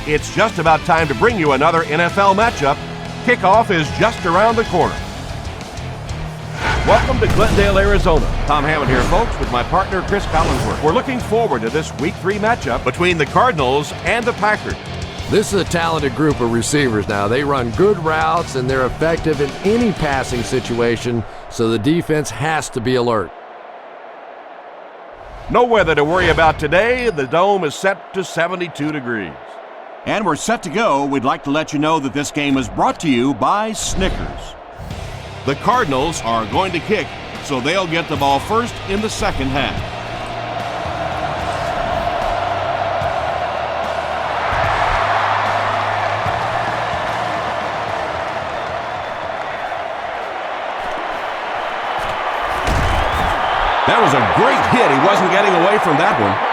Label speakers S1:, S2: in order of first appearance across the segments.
S1: It's just about time to bring you another NFL matchup. Kickoff is just around the corner. Welcome to Glendale, Arizona. Tom Hammond here, folks, with my partner, Chris Collinsworth. We're looking forward to this Week 3 matchup between the Cardinals and the Packers.
S2: This is a talented group of receivers now. They run good routes, and they're effective in any passing situation, so the defense has to be alert.
S1: No weather to worry about today. The dome is set to 72 degrees.
S3: And we're set to go. We'd like to let you know that this game is brought to you by Snickers.
S1: The Cardinals are going to kick, so they'll get the ball first in the second half. That was a great hit. He wasn't getting away from that one.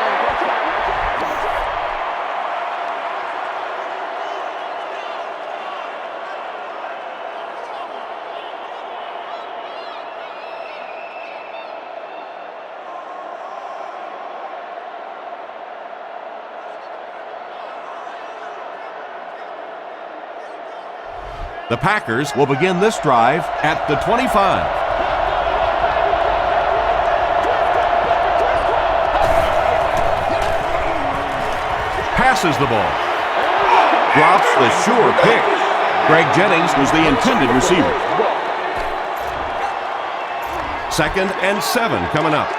S1: The Packers will begin this drive at the 25. Passes the ball. Drops the sure pick.
S3: Greg Jennings was the intended receiver.
S1: 2nd and 7 coming up.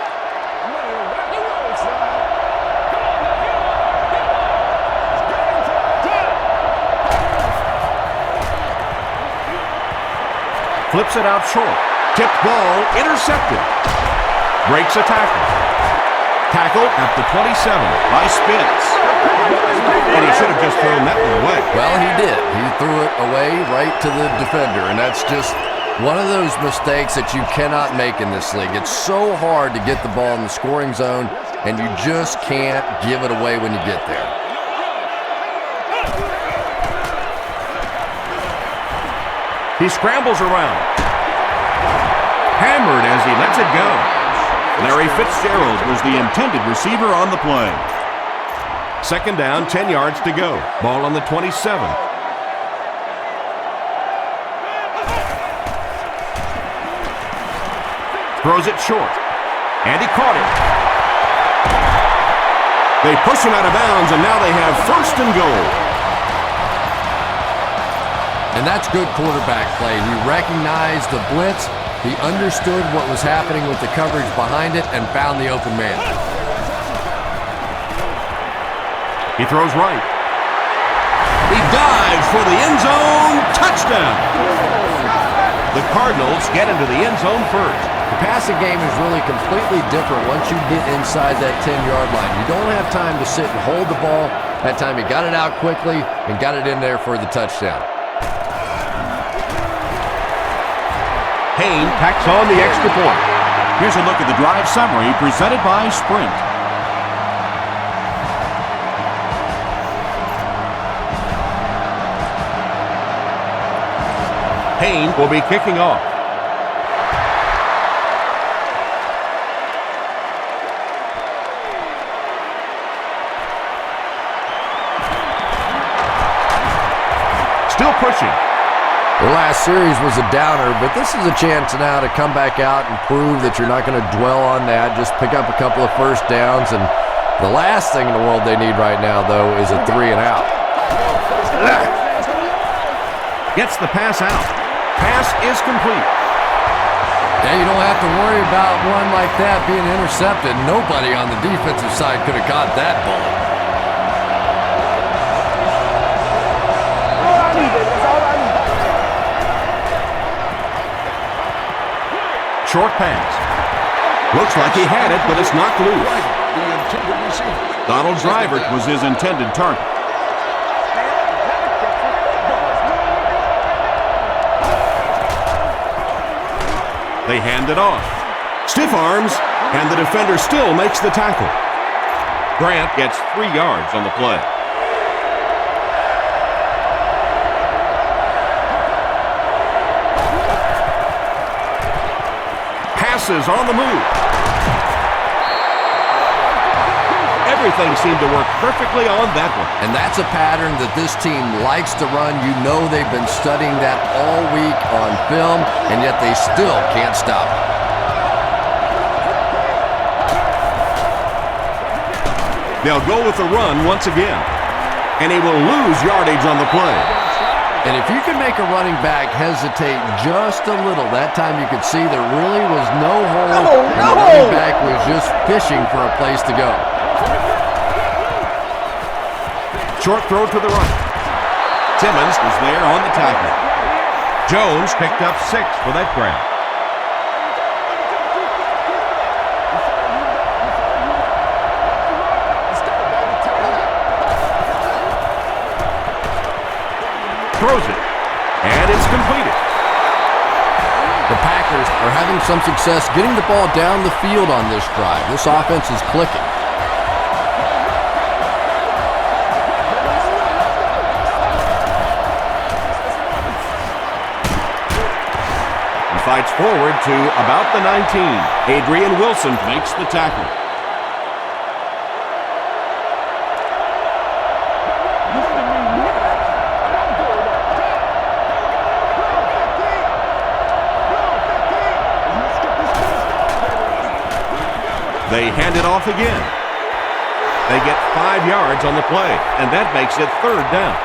S1: Flips it out short. Tipped ball, intercepted. Breaks a tackle. Tackle at the 27 by Spence. And he should have just thrown that one away.
S2: Well, he did. He threw it away right to the defender, and that's just one of those mistakes that you cannot make in this league. It's so hard to get the ball in the scoring zone, and you just can't give it away when you get there.
S1: He scrambles around. Hammered as he lets it go.
S3: Larry Fitzgerald was the intended receiver on the play.
S1: 2nd down, 10 yards to go. Ball on the 27. Throws it short. And he caught it. They push him out of bounds, and now they have 1st and goal.
S2: And that's good quarterback play. He recognized the blitz, he understood what was happening with the coverage behind it, and found the open man.
S1: He throws right. He dives for the end zone. Touchdown! The Cardinals get into the end zone first.
S2: The passing game is really completely different once you get inside that 10-yard line. You don't have time to sit and hold the ball. That time he got it out quickly and got it in there for the touchdown.
S1: Payne packs on the extra point.
S3: Here's a look at the drive summary presented by Sprint.
S1: Payne will be kicking off. Still pushing.
S2: The last series was a downer, but this is a chance now to come back out and prove that you're not going to dwell on that. Just pick up a couple of first downs, and the last thing in the world they need right now, though, is a 3 and out.
S1: Gets the pass out. Pass is complete.
S2: Yeah, you don't have to worry about one like that being intercepted. Nobody on the defensive side could have caught that ball.
S1: Short pass. Looks like he had it, but it's knocked loose.
S3: Donald Driver was his intended target.
S1: They hand it off. Stiff arms, and the defender still makes the tackle. Grant gets 3 yards on the play. Passes on the move. Everything seemed to work perfectly on that one.
S2: And that's a pattern that this team likes to run. You know they've been studying that all week on film, and yet they still can't stop it.
S1: They'll go with the run once again, and he will lose yardage on the play.
S2: And if you can make a running back hesitate just a little, that time you could see there really was no hole, and the running back was just fishing for a place to go.
S1: Short throw to the right. Timmons was there on the tackle. Jones picked up 6 for that grab. Throws it, and it's completed.
S2: The Packers are having some success getting the ball down the field on this drive. This offense is clicking.
S1: He fights forward to about the 19. Adrian Wilson makes the tackle. They hand it off again. They get 5 yards on the play, and that makes it 3rd down.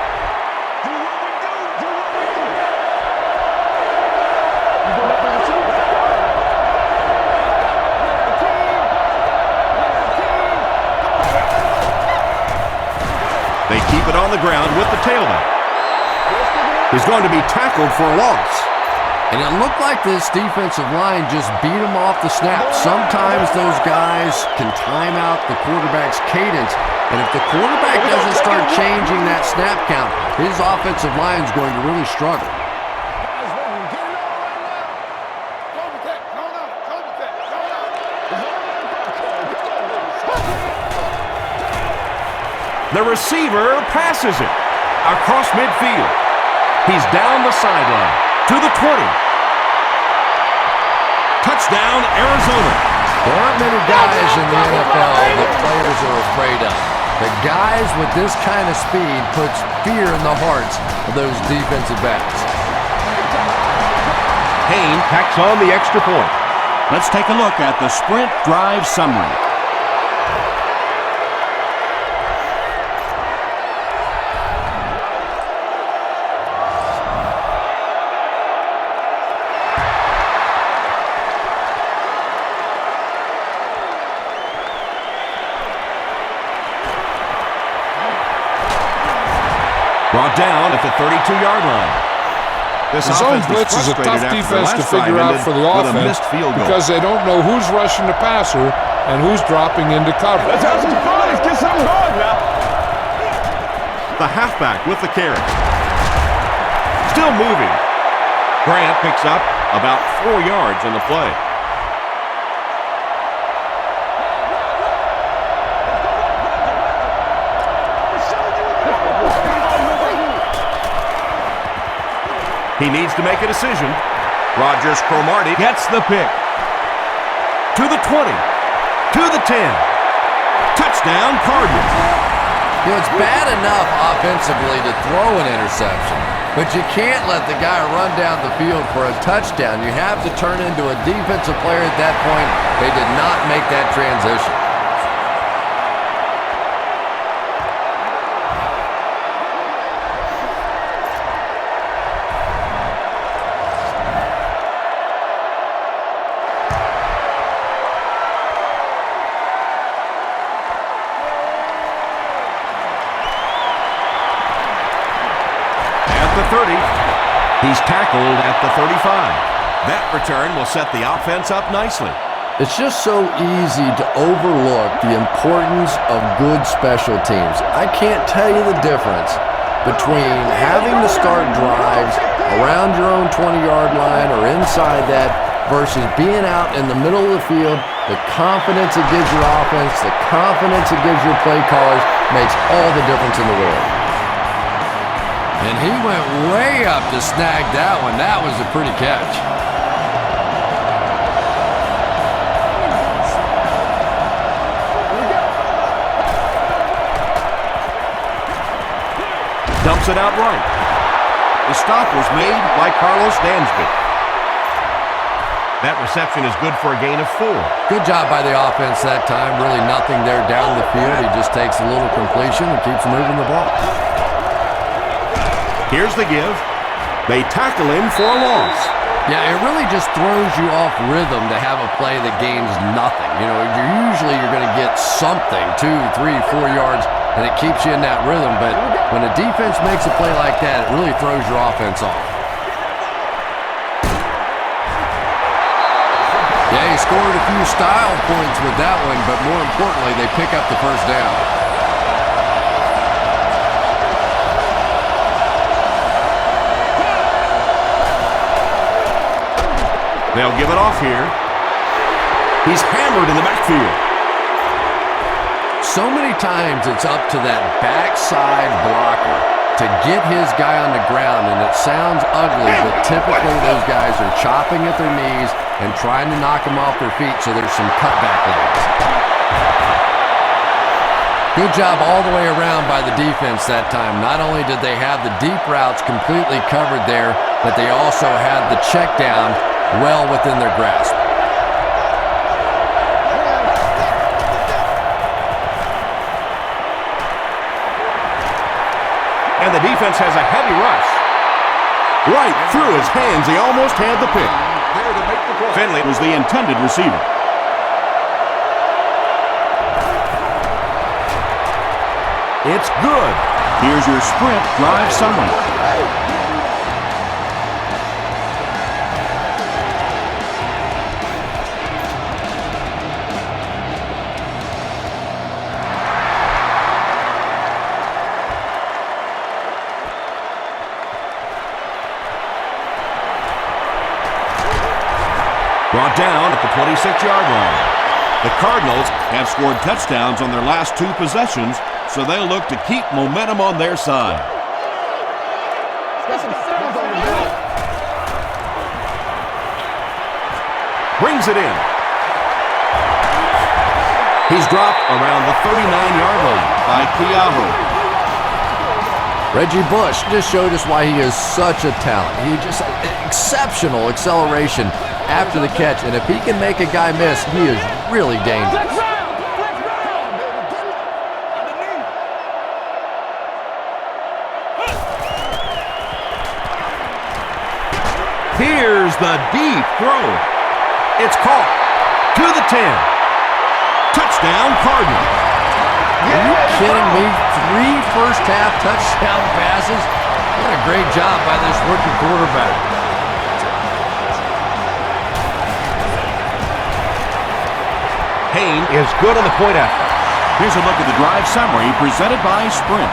S1: They keep it on the ground with the tailback. He's going to be tackled for a loss.
S2: And it looked like this defensive line just beat him off the snap. Sometimes those guys can time out the quarterback's cadence. And if the quarterback doesn't start changing that snap count, his offensive line is going to really struggle.
S1: The receiver passes it across midfield. He's down the sideline to the 20. Touchdown, Arizona.
S2: There aren't many guys in the NFL that players are afraid of. The guys with this kind of speed puts fear in the hearts of those defensive backs.
S1: Hayne tacks on the extra point.
S3: Let's take a look at the sprint drive summary.
S1: Brought down at the 32-yard line.
S4: The zone blitz is a tough defense to figure out for the offense because they don't know who's rushing the passer and who's dropping into cover.
S5: Let's have some fun. Let's get something going now.
S1: The halfback with the carry. Still moving. Grant picks up about 4 yards on the play. He needs to make a decision. Rogers Cromartie gets the pick. To the 20. To the 10. Touchdown, Cardinals.
S2: You know, it's bad enough offensively to throw an interception, but you can't let the guy run down the field for a touchdown. You have to turn into a defensive player at that point. They did not make that transition.
S1: The 30. He's tackled at the 35. That return will set the offense up nicely.
S2: It's just so easy to overlook the importance of good special teams. I can't tell you the difference between having to start drives around your own 20-yard line or inside that versus being out in the middle of the field. The confidence it gives your offense, the confidence it gives your play callers makes all the difference in the world. And he went way up to snag that one. That was a pretty catch.
S1: Dumps it out right.
S3: The stop was made by Carlos Dansby.
S1: That reception is good for a gain of 4.
S2: Good job by the offense that time. Really nothing there down the field. He just takes a little completion and keeps moving the ball.
S1: Here's the give. They tackle him for a loss.
S2: Yeah, it really just throws you off rhythm to have a play that gains nothing. You know, you're going to get something, 2, 3, 4 yards, and it keeps you in that rhythm. But when a defense makes a play like that, it really throws your offense off. Yeah, he scored a few style points with that one, but more importantly, they pick up the first down.
S1: They'll give it off here. He's hammered in the backfield.
S2: So many times it's up to that backside blocker to get his guy on the ground, and it sounds ugly, but typically those guys are chopping at their knees and trying to knock them off their feet, so there's some cutback legs. Good job all the way around by the defense that time. Not only did they have the deep routes completely covered there, but they also had the check down well within their grasp.
S1: And the defense has a heavy rush. Right through his hands. He almost had the pick.
S3: Finley was the intended receiver.
S1: It's good.
S3: Here's your sprint drive summary.
S1: Brought down at the 26-yard line.
S3: The Cardinals have scored touchdowns on their last 2 possessions, so they'll look to keep momentum on their side.
S1: Brings it in. He's dropped around the 39-yard line by Keaho.
S2: Reggie Bush just showed us why he is such a talent. He just exceptional acceleration after the catch, and if he can make a guy miss, he is really dangerous.
S1: Here's the deep throw. It's caught to the 10. Touchdown, Cardinals.
S2: Are you kidding me? 3 first-half touchdown passes? What a great job by this rookie quarterback.
S1: Payne is good on the point after.
S3: Here's a look at the drive summary presented by Sprint.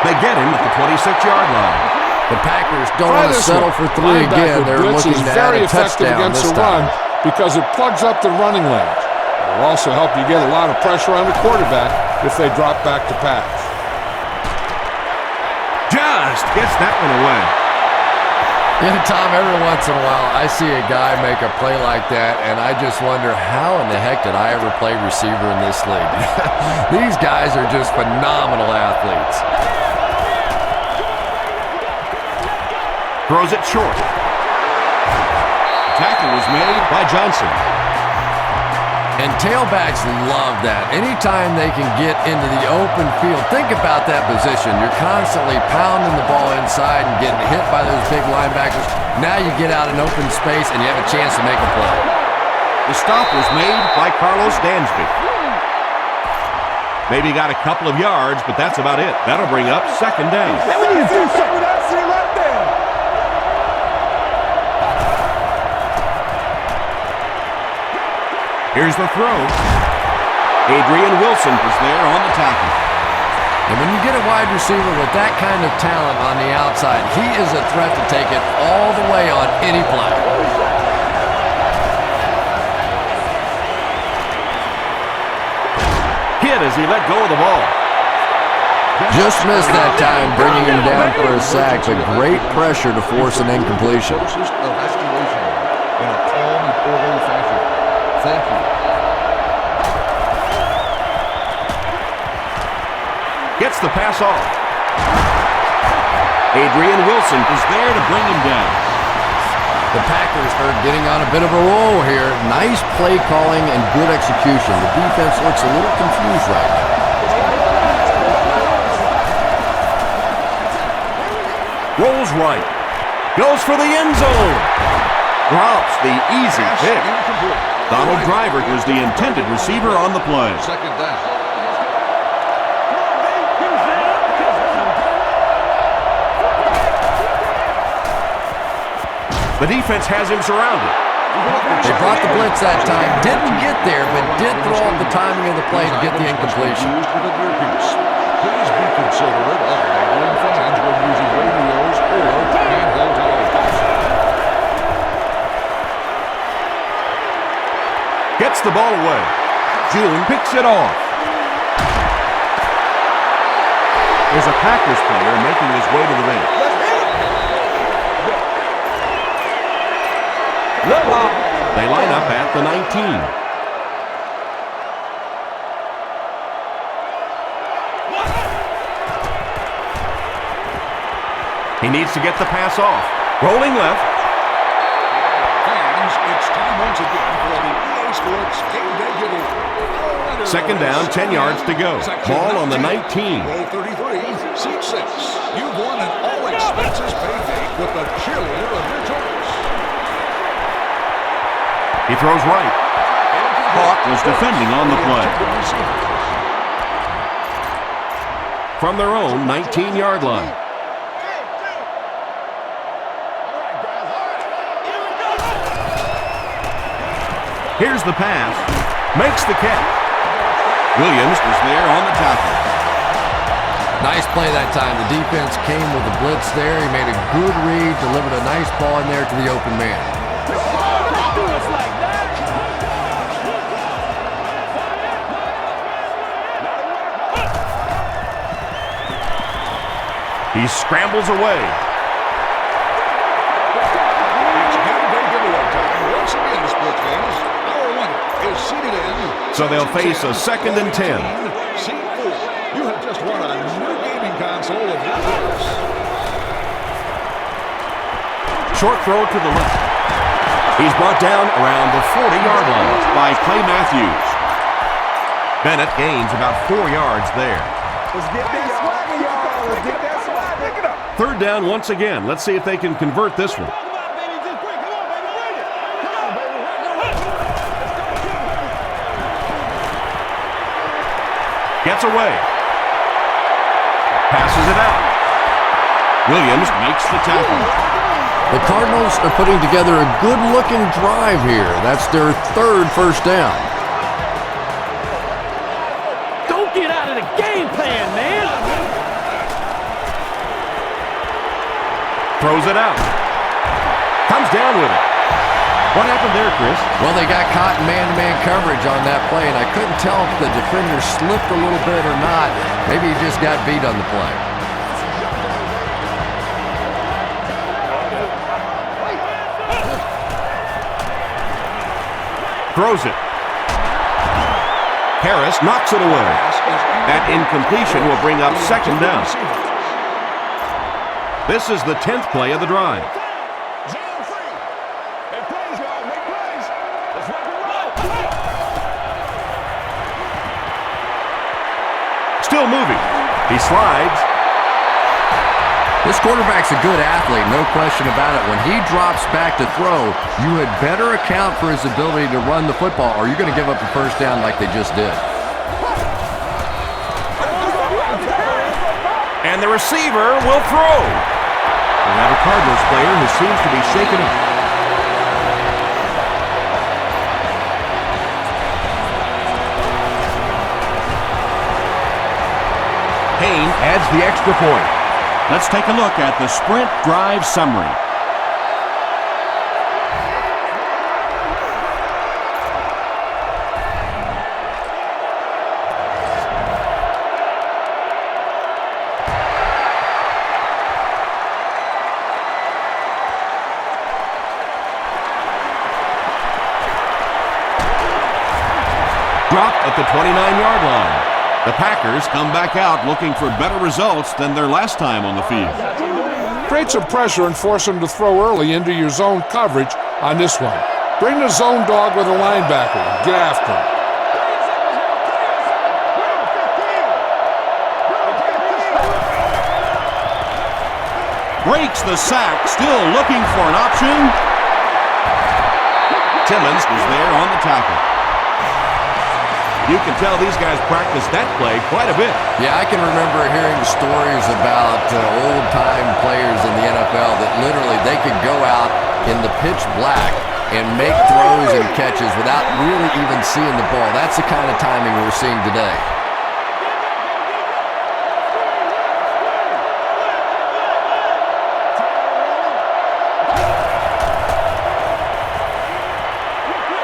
S1: They get him at the 26-yard line.
S2: The Packers don't want to settle for 3 again. They're looking to add a touchdown this time.
S4: Because it plugs up the running lanes. It will also help you get a lot of pressure on the quarterback if they drop back to pass.
S1: Just gets that one away.
S2: Yeah, Tom, every once in a while I see a guy make a play like that, and I just wonder how in the heck did I ever play receiver in this league? These guys are just phenomenal athletes.
S1: Throws it short.
S3: Tackle was made by Johnson.
S2: And tailbacks love that. Anytime they can get into the open field, think about that position. You're constantly pounding the ball inside and getting hit by those big linebackers. Now you get out in open space and you have a chance to make a play.
S3: The stop was made by Carlos Dansby.
S1: Maybe got a couple of yards, but that's about it. That'll bring up 2nd down. Here's the throw.
S3: Adrian Wilson was there on the tackle.
S2: And when you get a wide receiver with that kind of talent on the outside, he is a threat to take it all the way on any play.
S1: as he let go of the ball.
S2: Just missed that time, bringing him down for a sack, but great pressure to force an incompletion.
S4: Thank you.
S1: Gets the pass off. Adrian Wilson is there to bring him down.
S2: The Packers are getting on a bit of a roll here. Nice play calling and good execution. The defense looks a little confused right now.
S1: Rolls right. Goes for the end zone. Drops the easy pick. Donald Driver was the intended receiver on the play.
S4: Second down.
S1: The defense has him surrounded.
S2: They brought the blitz that time. Didn't get there, but did throw off the timing of the play to get the incompletion.
S4: Please be considerate of neighboring fans when using radios or handheld telephones.
S1: Gets the ball away. June picks it off. There's a Packers player making his way to the bench. They line up at the 19. He needs to get the pass off. Rolling left.
S4: Fans, it's time once again for the EA Sports Game Day Giveaway.
S1: Second down, 10 yards to go. Ball on the 19.
S4: Row 33, seat 6. You've won an all-expenses paid date with the cheerleader of your choice.
S1: He throws right. Hawk was defending on the play. From their own 19-yard line. Here's the pass. Makes the catch. Williams was there on the tackle.
S2: Nice play that time. The defense came with the blitz there. He made a good read, delivered a nice ball in there to the open man.
S1: He scrambles away.
S4: It's game day giveaway time once again, sports fans. Our winner is seated in.
S1: So they'll face a 2nd and 10.
S4: Seat 4. You have just won a new gaming console of your choice.
S1: Short throw to the left. He's brought down around the 40-yard line by Clay Matthews. Bennett gains about 4 yards there.
S5: Let's get that swagger, y'all. Let's get that swagger. Pick it up.
S1: Third down once again. Let's see if they can convert this one. Gets away. Passes it out. Williams makes the tackle.
S2: The Cardinals are putting together a good-looking drive here. That's their 3rd first down.
S6: Don't get out of the game plan, man.
S1: Throws it out. Comes down with it. What happened there, Chris?
S2: Well, they got caught in man-to-man coverage on that play, and I couldn't tell if the defender slipped a little bit or not. Maybe he just got beat on the play.
S1: Throws it. Harris knocks it away. That incompletion will bring up 2nd down. This is the 10th play of the drive. Still moving. He slides.
S2: This quarterback's a good athlete, no question about it. When he drops back to throw, you had better account for his ability to run the football, or you're going to give up a first down like they just did.
S1: And the receiver will throw. We have a Cardinals player who seems to be shaken up. Payne adds the extra point.
S3: Let's take a look at the sprint drive summary. Dropped at the 29-yard line. The Packers come back out looking for better results than their last time on the field.
S4: Create some pressure and force them to throw early into your zone coverage on this one. Bring the zone dog with a linebacker. Get after him.
S3: Breaks the sack, still looking for an option. Timmons is there on the tackle. You can tell these guys practice that play quite a bit.
S2: Yeah, I can remember hearing stories about old-time players in the NFL that literally they could go out in the pitch black and make throws and catches without really even seeing the ball. That's the kind of timing we're seeing today.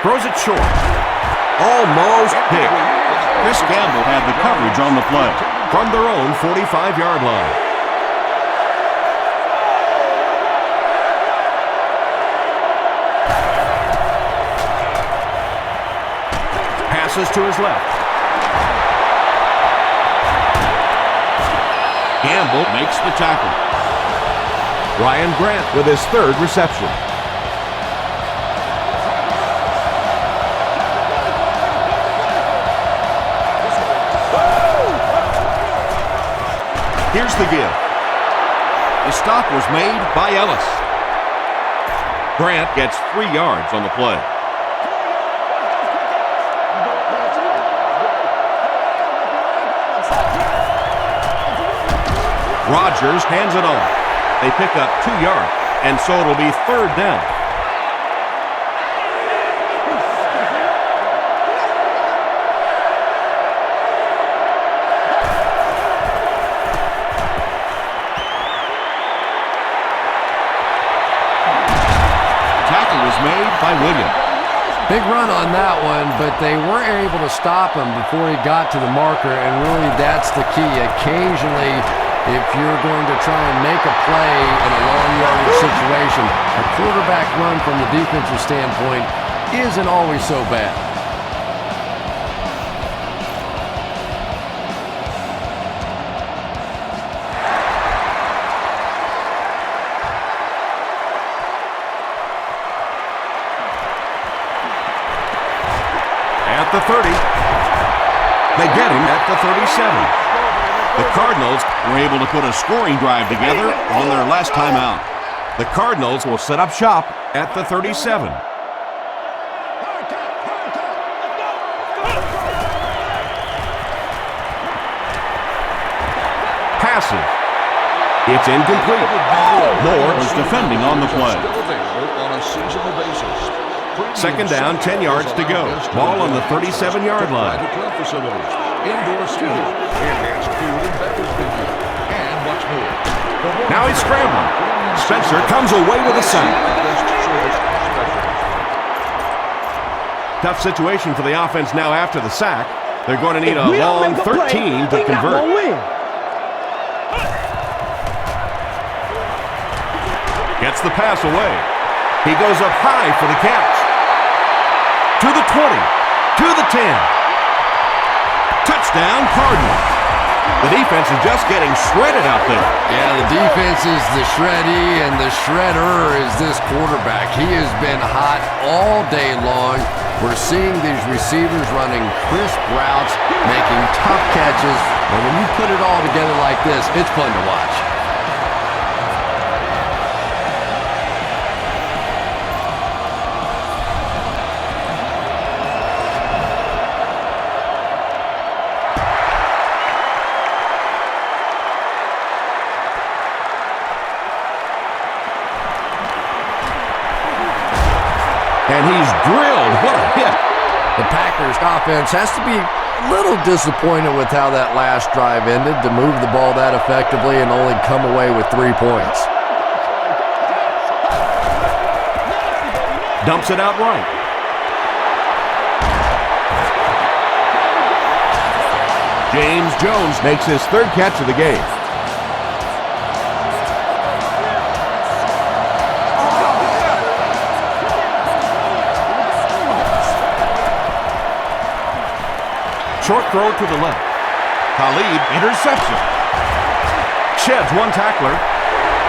S1: Throws it short.
S3: Almost picked. Chris Campbell had the coverage on the play.
S1: From their own 45-yard line. Passes to his left.
S3: Campbell makes the tackle.
S1: Ryan Grant with his third reception. Here's the give.
S3: The stop was made by Ellis.
S1: Grant gets 3 yards on the play. Rodgers hands it off. They pick up 2 yards, and so it'll be third down.
S3: By Williams.
S2: Big run on that one, but they weren't able to stop him before he got to the marker, and really that's the key. Occasionally, if you're going to try and make a play in a long yardage situation, a quarterback run from the defensive standpoint isn't always so bad.
S1: At the 30. They get him at the 37. The Cardinals
S3: were able to put a scoring drive together on their last time out.
S1: The Cardinals will set up shop at the 37. Passes. It's incomplete.
S3: Moore was defending on the play.
S1: Second down, 10 yards to go. Ball on the 37-yard line. Now he's scrambling. Spencer comes away with a sack. Tough situation for the offense now after the sack. They're going to need a long 13 to convert. Gets the pass away. He goes up high for the catch. To the 20, to the 10. Touchdown, Cardinals. The defense is just getting shredded out there.
S2: Yeah, the defense is the shreddy, and the shredder is this quarterback. He has been hot all day long. We're seeing these receivers running crisp routes, making tough catches, and when you put it all together like this, it's fun to watch.
S1: And he's drilled. What a hit.
S2: The Packers offense has to be a little disappointed with how that last drive ended, to move the ball that effectively and only come away with 3 points.
S1: Dumps it out right. James Jones makes his third catch of the game. Short throw to the left. Khalid intercepts it. Sheds one tackler.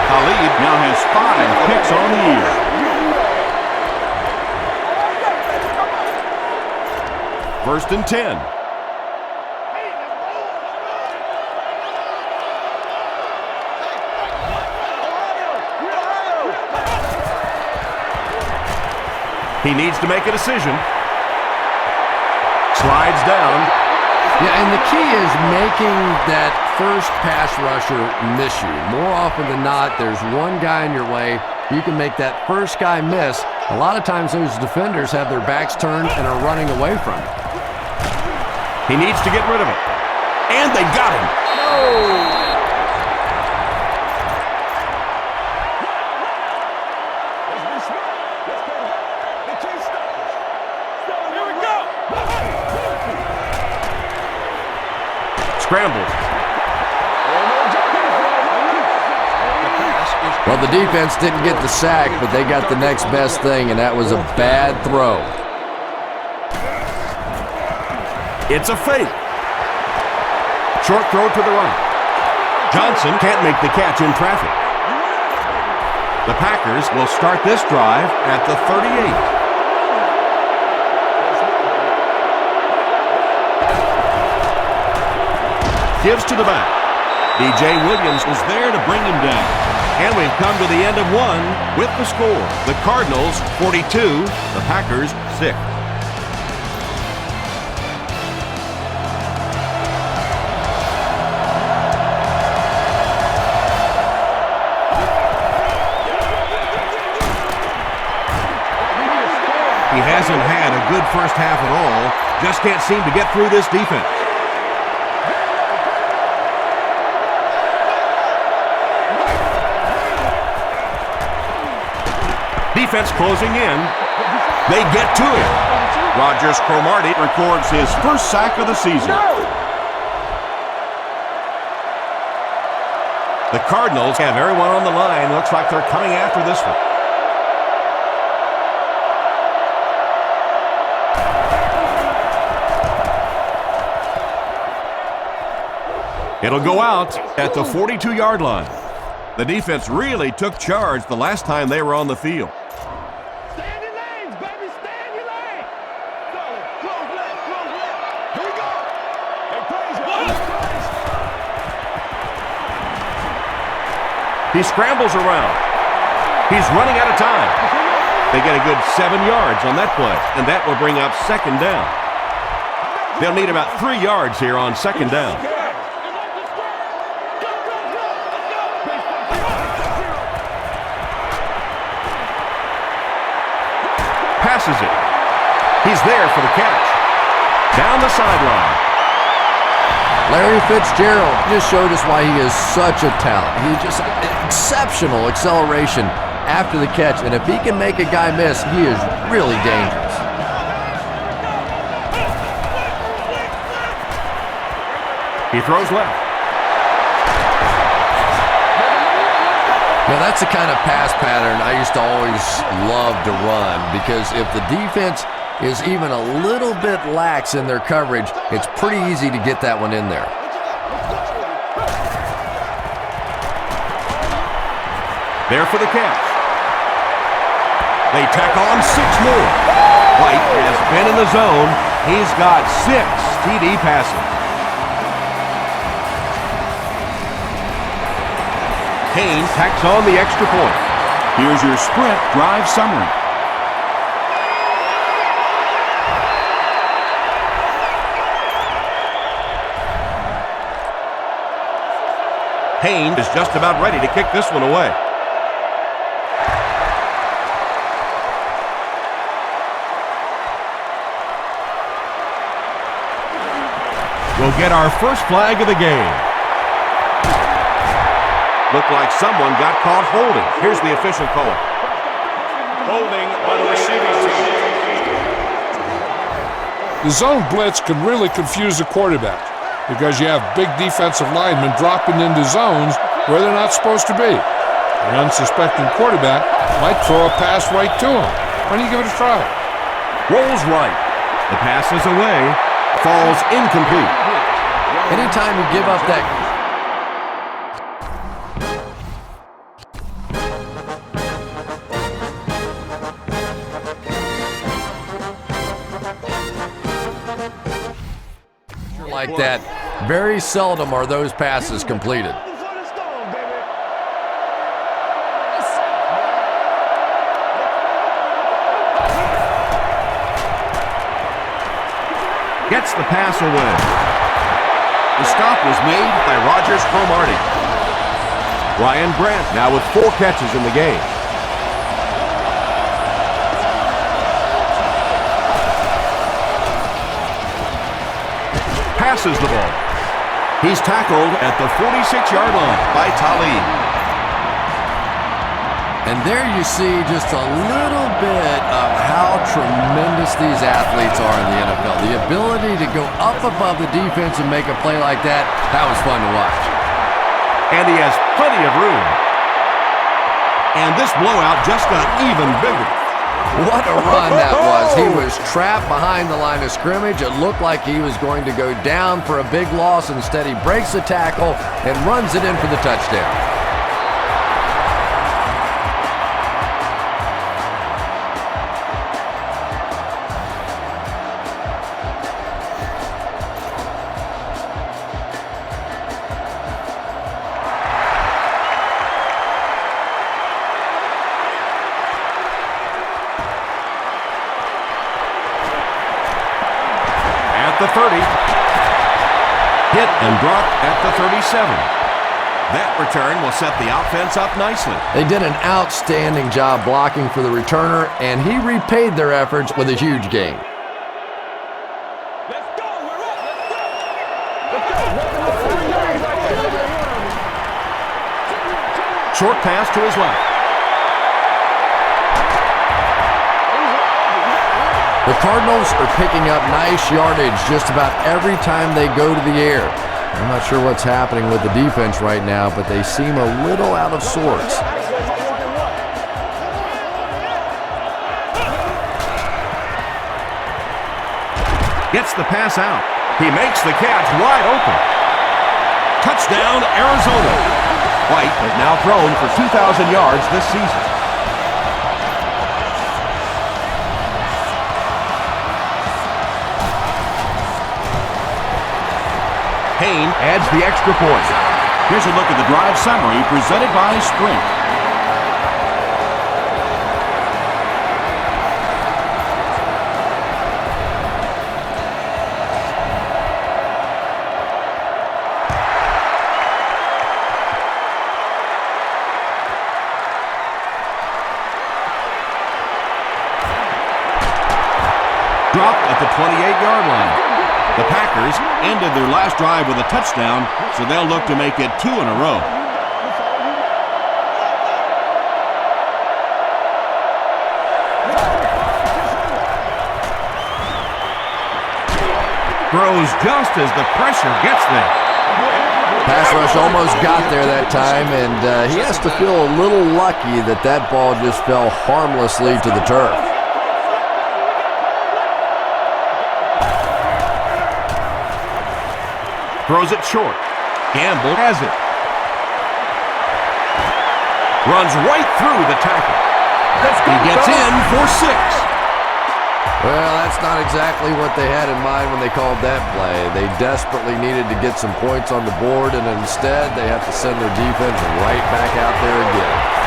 S1: Khalid now has 5 picks on the year. First and 10. He needs to make a decision. Slides down.
S2: Yeah, and the key is making that first pass rusher miss you. More often than not, there's one guy in your way. You can make that first guy miss. A lot of times those defenders have their backs turned and are running away from it.
S1: He needs to get rid of it. And they got him.
S6: Oh!
S1: Scrambles.
S2: Well, the defense didn't get the sack, but they got the next best thing, and that was a bad throw.
S1: It's a fake. Short throw to the right. Johnson can't make the catch in traffic. The Packers will start this drive at the 38. Gives to the back. DJ Williams is there to bring him down. And we've come to the end of one with the score. The Cardinals 42, the Packers 6. He hasn't had a good first half at all. Just can't seem to get through this defense. Defense closing in. They get to him. Rogers Cromartie records his first sack of the season. The Cardinals have everyone on the line. Looks like they're coming after this one. It'll go out at the 42-yard line. The defense really took charge the last time they were on the field.
S5: Stay in your lanes, baby. Stay in your lane. Close left. Here we go. Hey, praise God.
S1: He scrambles around. He's running out of time. They get a good 7 yards on that play, and that will bring up second down. They'll need about 3 yards here on second down. Passes it. He's there for the catch. Down the sideline.
S2: Larry Fitzgerald just showed us why he is such a talent. He just exceptional acceleration after the catch, and if he can make a guy miss, he is really dangerous.
S1: He throws left.
S2: Now, that's the kind of pass pattern I used to always love to run, because if the defense is even a little bit lax in their coverage, it's pretty easy to get that one in there.
S1: There for the catch. They tack on 6 more. White has been in the zone. He's got 6 TD passes. Kane tacks on the extra point. Here's your sprint drive summary. Kane is just about ready to kick this one away. We'll get our first flag of the game. Looked like someone got caught holding. Here's the official call.
S5: Holding on the receiving team.
S4: The zone blitz can really confuse the quarterback because you have big defensive linemen dropping into zones where they're not supposed to be. An unsuspecting quarterback might throw a pass right to him. Why don't you give it a try?
S1: Rolls right. The pass is away.
S3: falls incomplete.
S2: Anytime you give up that like that, very seldom are those passes completed.
S1: Gets the pass away.
S3: The stop was made by Rogers Cromartie.
S1: Ryan Grant now with 4 catches in the game. Passes the ball. He's tackled at the 46-yard line by Talib.
S2: And there you see just a little bit of how tremendous these athletes are in the NFL. The ability to go up above the defense and make a play like that, that was fun to watch.
S1: And he has plenty of room.
S3: And this blowout just got even bigger.
S2: What a run that was. He was trapped behind the line of scrimmage. It looked like he was going to go down for a big loss. Instead, he breaks the tackle and runs it in for the touchdown.
S1: The 30. Hit and dropped at the 37. That return will set the offense up nicely.
S2: They did an outstanding job blocking for the returner, and he repaid their efforts with a huge gain.
S5: Let's go. We're up. Let's go.
S1: Short pass to his left.
S2: The Cardinals are picking up nice yardage just about every time they go to the air. I'm not sure what's happening with the defense right now, but they seem a little out of sorts.
S1: Gets the pass out. He makes the catch wide open. Touchdown, Arizona. White has now thrown for 2,000 yards this season. Payne adds the extra point.
S3: Here's a look at the drive summary presented by Sprint. Dropped at the 28-yard line. The Packers ended their last drive with a touchdown, so they'll look to make it 2 in a row.
S1: Throws just as the pressure gets there.
S2: Pass rush almost got there that time, and he has to feel a little lucky that that ball just fell harmlessly to the turf.
S1: Throws it short. Gamble has it. Runs right through the tackle. He gets in for 6.
S2: Well, that's not exactly what they had in mind when they called that play. They desperately needed to get some points on the board, and instead they have to send their defense right back out there again.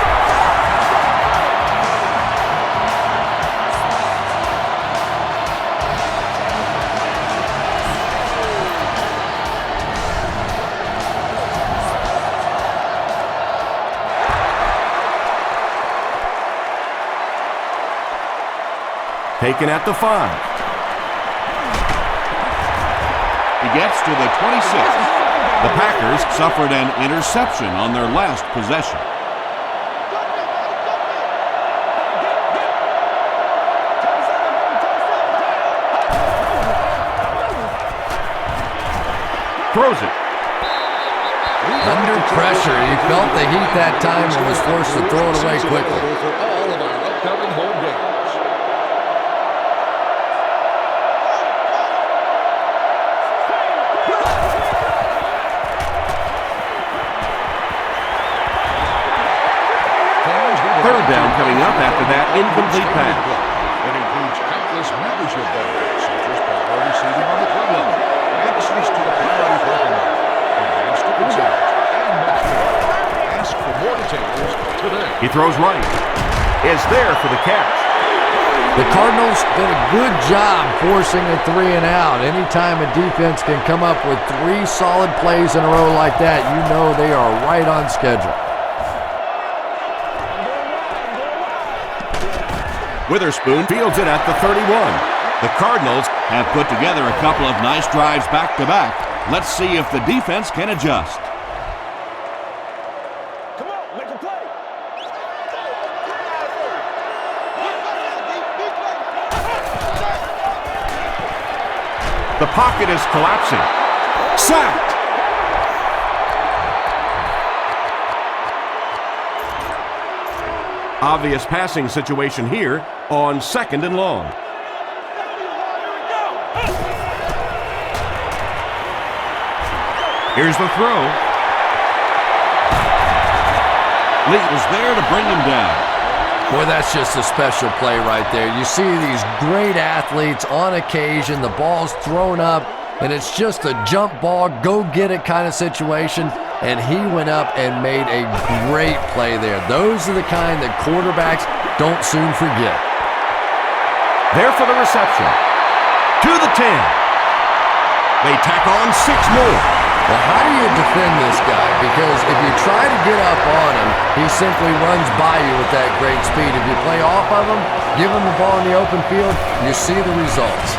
S1: Taken at the 5.
S3: He gets to the 26. The Packers suffered an interception on their last possession.
S1: Throws it.
S2: Under pressure, he felt the heat that time and was forced to throw it away quickly.
S4: For all of our upcoming home games.
S3: incomplete pass.
S4: It includes countless membership benefits, such as priority seating on the club level, access to the priority parking lot, advanced ticket sales, and much more. Ask for more details today.
S3: He throws right. Is there for the catch.
S2: The Cardinals did a good job forcing a 3-and-out. Anytime a defense can come up with 3 solid plays in a row like that, you know they are right on schedule.
S3: Witherspoon fields it at the 31. The Cardinals have put together a couple of nice drives back-to-back. Let's see if the defense can adjust.
S5: Come on, make a play.
S3: The pocket is collapsing. Sacked! Obvious passing situation here on 2nd and long. Here's the throw. Lee was there to bring him down.
S2: Boy, that's just a special play right there. You see these great athletes on occasion, the ball's thrown up, and it's just a jump ball, go get it kind of situation, and he went up and made a great play there. Those are the kind that quarterbacks don't soon forget.
S3: There for the reception. To the 10. They tack on 6 more.
S2: Well, how do you defend this guy? Because if you try to get up on him, he simply runs by you with that great speed. If you play off of him, give him the ball in the open field, you see the results.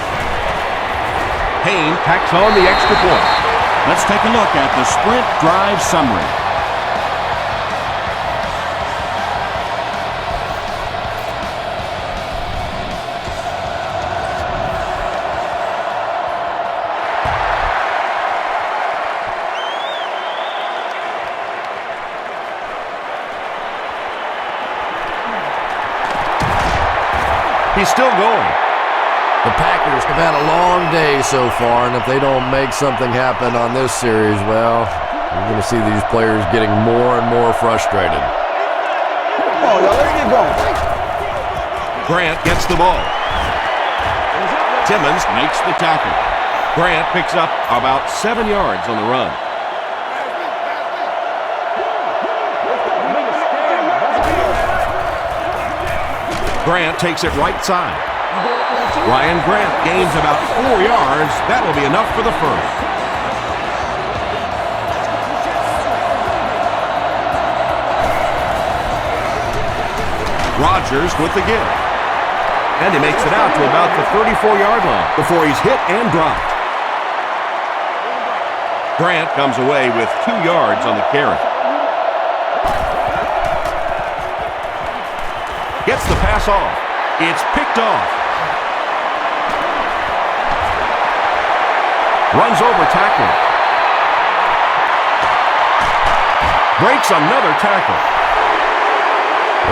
S3: Payne tacks on the extra point. Let's take a look at the sprint drive summary. He's still going.
S2: The Packers have had a long day so far, and if they don't make something happen on this series, well, you're going to see these players getting more and more frustrated.
S5: Come on, y'all, let's get going.
S3: Grant gets the ball. Timmons makes the tackle. Grant picks up about 7 yards on the run. Grant takes it right side. Ryan Grant gains about 4 yards. That'll be enough for the first. Rodgers with the give. And he makes it out to about the 34-yard line before he's hit and dropped. Grant comes away with 2 yards on the carry. Gets the pass off. It's picked off. Runs over tackling. Breaks another tackle.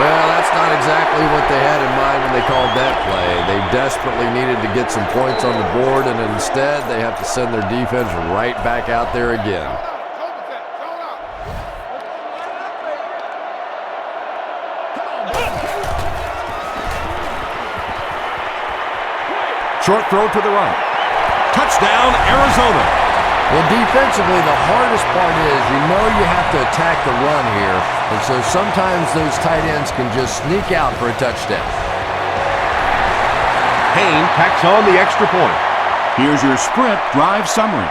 S2: Well, that's not exactly what they had in mind when they called that play. They desperately needed to get some points on the board, and instead they have to send their defense right back out there again.
S3: Short throw to the right. Touchdown, Arizona.
S2: Well, defensively, the hardest part is you know you have to attack the run here, and so sometimes those tight ends can just sneak out for a touchdown.
S3: Payne tacks on the extra point. Here's your sprint drive summary.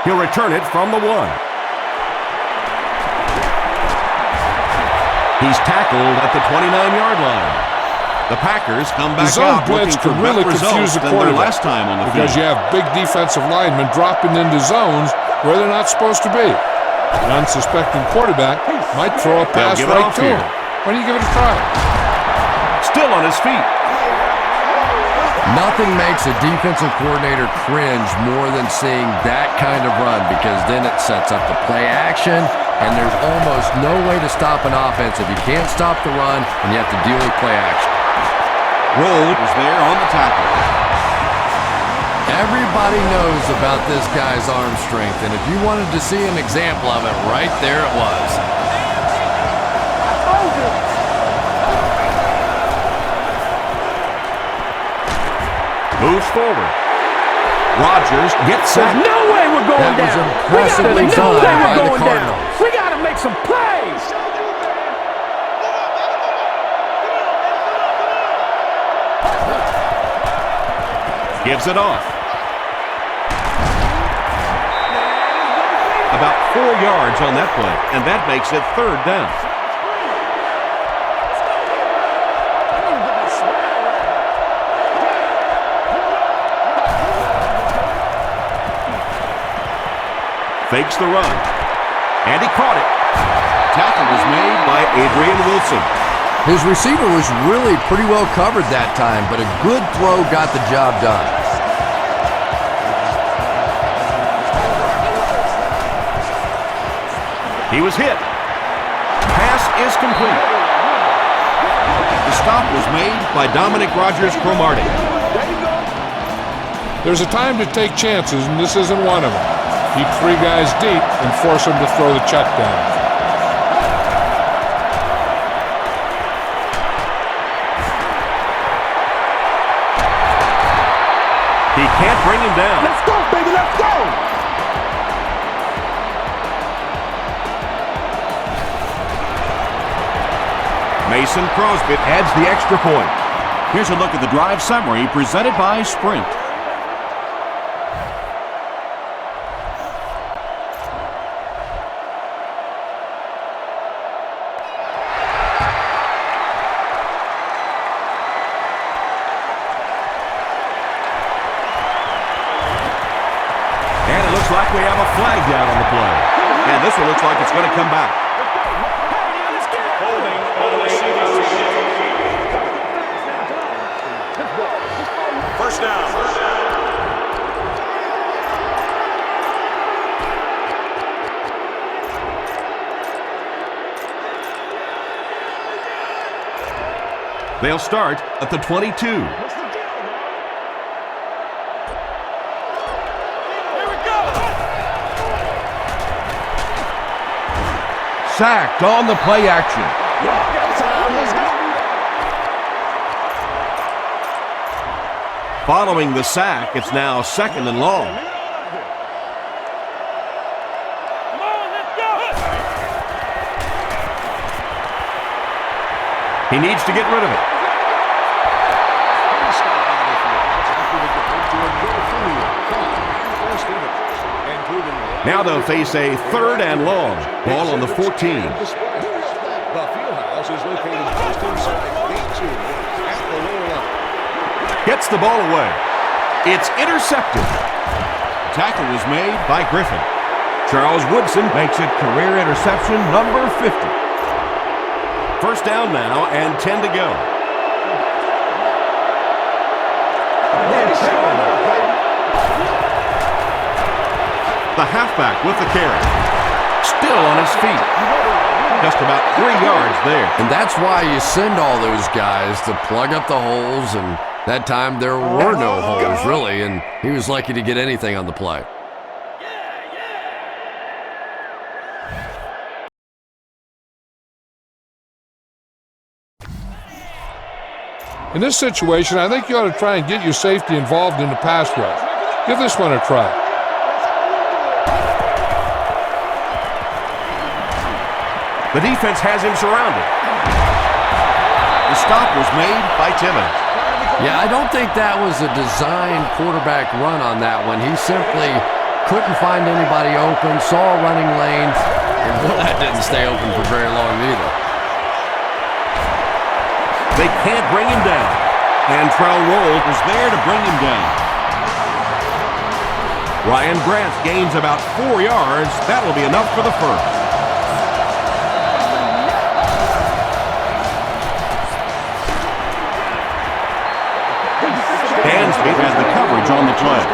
S3: He'll return it from the 1. He's tackled at the 29-yard line. The Packers come back
S4: zone
S3: out
S4: blitz
S3: looking for
S4: can really
S3: better results
S4: confuse the
S3: than their
S4: quarterback
S3: last time on the
S4: because
S3: field.
S4: you have big defensive linemen dropping into zones where they're not supposed to be. An unsuspecting quarterback might throw a pass
S3: give it
S4: right
S3: off
S4: to
S3: here.
S4: him. Why don't you give it a try?
S3: Still on his feet.
S2: Nothing makes a defensive coordinator cringe more than seeing that kind of run, because then it sets up the play action, and there's almost no way to stop an offense if you can't stop the run and you have to deal with play action.
S3: Roll was there on the tackle.
S2: Everybody knows about this guy's arm strength, and if you wanted to see an example of it, right there it was.
S3: Moves forward. Rodgers gets
S6: There's
S3: sacked.
S6: no way we're going
S2: That was
S6: down.
S2: impressively
S6: No
S2: done
S6: way
S2: by
S6: we're
S2: the
S6: going down.
S2: Cardinals.
S6: We got to make some plays.
S3: Gives it off. About 4 yards on that play, and that makes it 3rd down. Fakes the run. And he caught it. Tackle was made by Adrian Wilson.
S2: His receiver was really pretty well covered that time, but a good throw got the job done.
S3: He was hit. Pass is complete. The stop was made by Dominic Rodgers-Cromartie.
S4: There's a time to take chances, and this isn't one of them. Keep 3 guys deep and force them to throw the check down.
S3: He can't bring him down.
S5: Let's go, baby, let's go.
S3: Mason Crosby adds the extra point. Here's a look at the drive summary presented by Sprint. And it looks like we have a flag down on the play. And this one looks like it's going to come back.
S5: First down.
S3: They'll start at the 22. Sacked on the play action. Following the sack, it's now 2nd and long.
S5: Come on, let's go.
S3: He needs to get rid of it. Now they'll face a 3rd and long. Ball on the 14.
S7: The fieldhouse is located just inside gate 2 at the lower level.
S3: Gets the ball away. It's intercepted. Tackle was made by Griffin. Charles Woodson makes it career interception number 50. First down now and 10 to go. The halfback with the carry. Still on his feet. Just about 3 yards there.
S2: And that's why you send all those guys to plug up the holes, and that time there were no holes, really, and he was lucky to get anything on the play.
S4: In this situation, I think you ought to try and get your safety involved in the pass rush. Give this one a try.
S3: The defense has him surrounded. The stop was made by Timmons.
S2: Yeah, I don't think that was a designed quarterback run on that one. He simply couldn't find anybody open, saw a running lane, and well, that didn't stay open for very long either.
S3: They can't bring him down. And Trell Roll was there to bring him down. Ryan Grant gains about 4 yards. That'll be enough for the first. Dansby has the coverage on the play.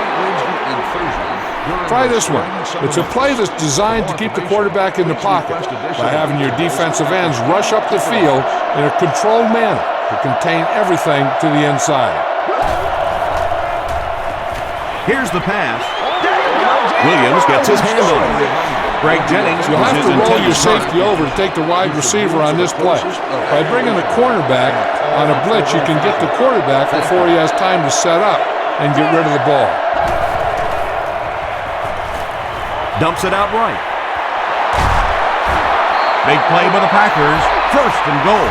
S4: Try this one. It's a play that's designed to keep the quarterback in the pocket by having your defensive ends rush up the field in a controlled manner. to contain everything to the inside.
S3: Here's the pass. Williams gets his hand on it. Greg Jennings
S4: You'll
S3: was
S4: have
S3: his
S4: to roll
S3: intended
S4: your
S3: target.
S4: safety over to take the wide receiver on this play. By bringing the cornerback on a blitz, you can get the quarterback before he has time to set up and get rid of the ball.
S3: Dumps it out right. Big play by the Packers. First and goal.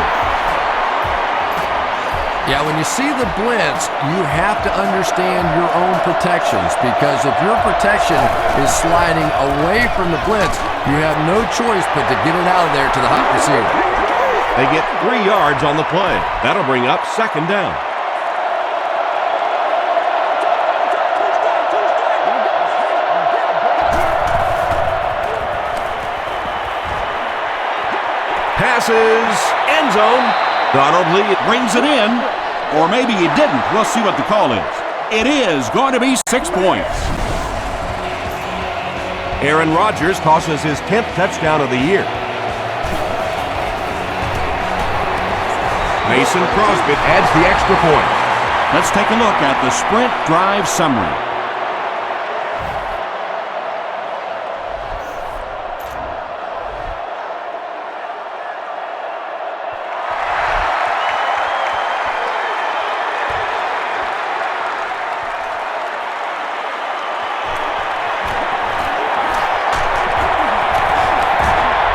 S2: Yeah, when you see the blitz, you have to understand your own protections, because if your protection is sliding away from the blitz, you have no choice but to get it out of there to the hot receiver.
S3: They get 3 yards on the play. That'll bring up second down. Passes, end zone. Donald Lee brings it in, or maybe he didn't. We'll see what the call is. It is going to be 6 points. Aaron Rodgers tosses his 10th touchdown of the year. Mason Crosby adds the extra point. Let's take a look at the sprint drive summary.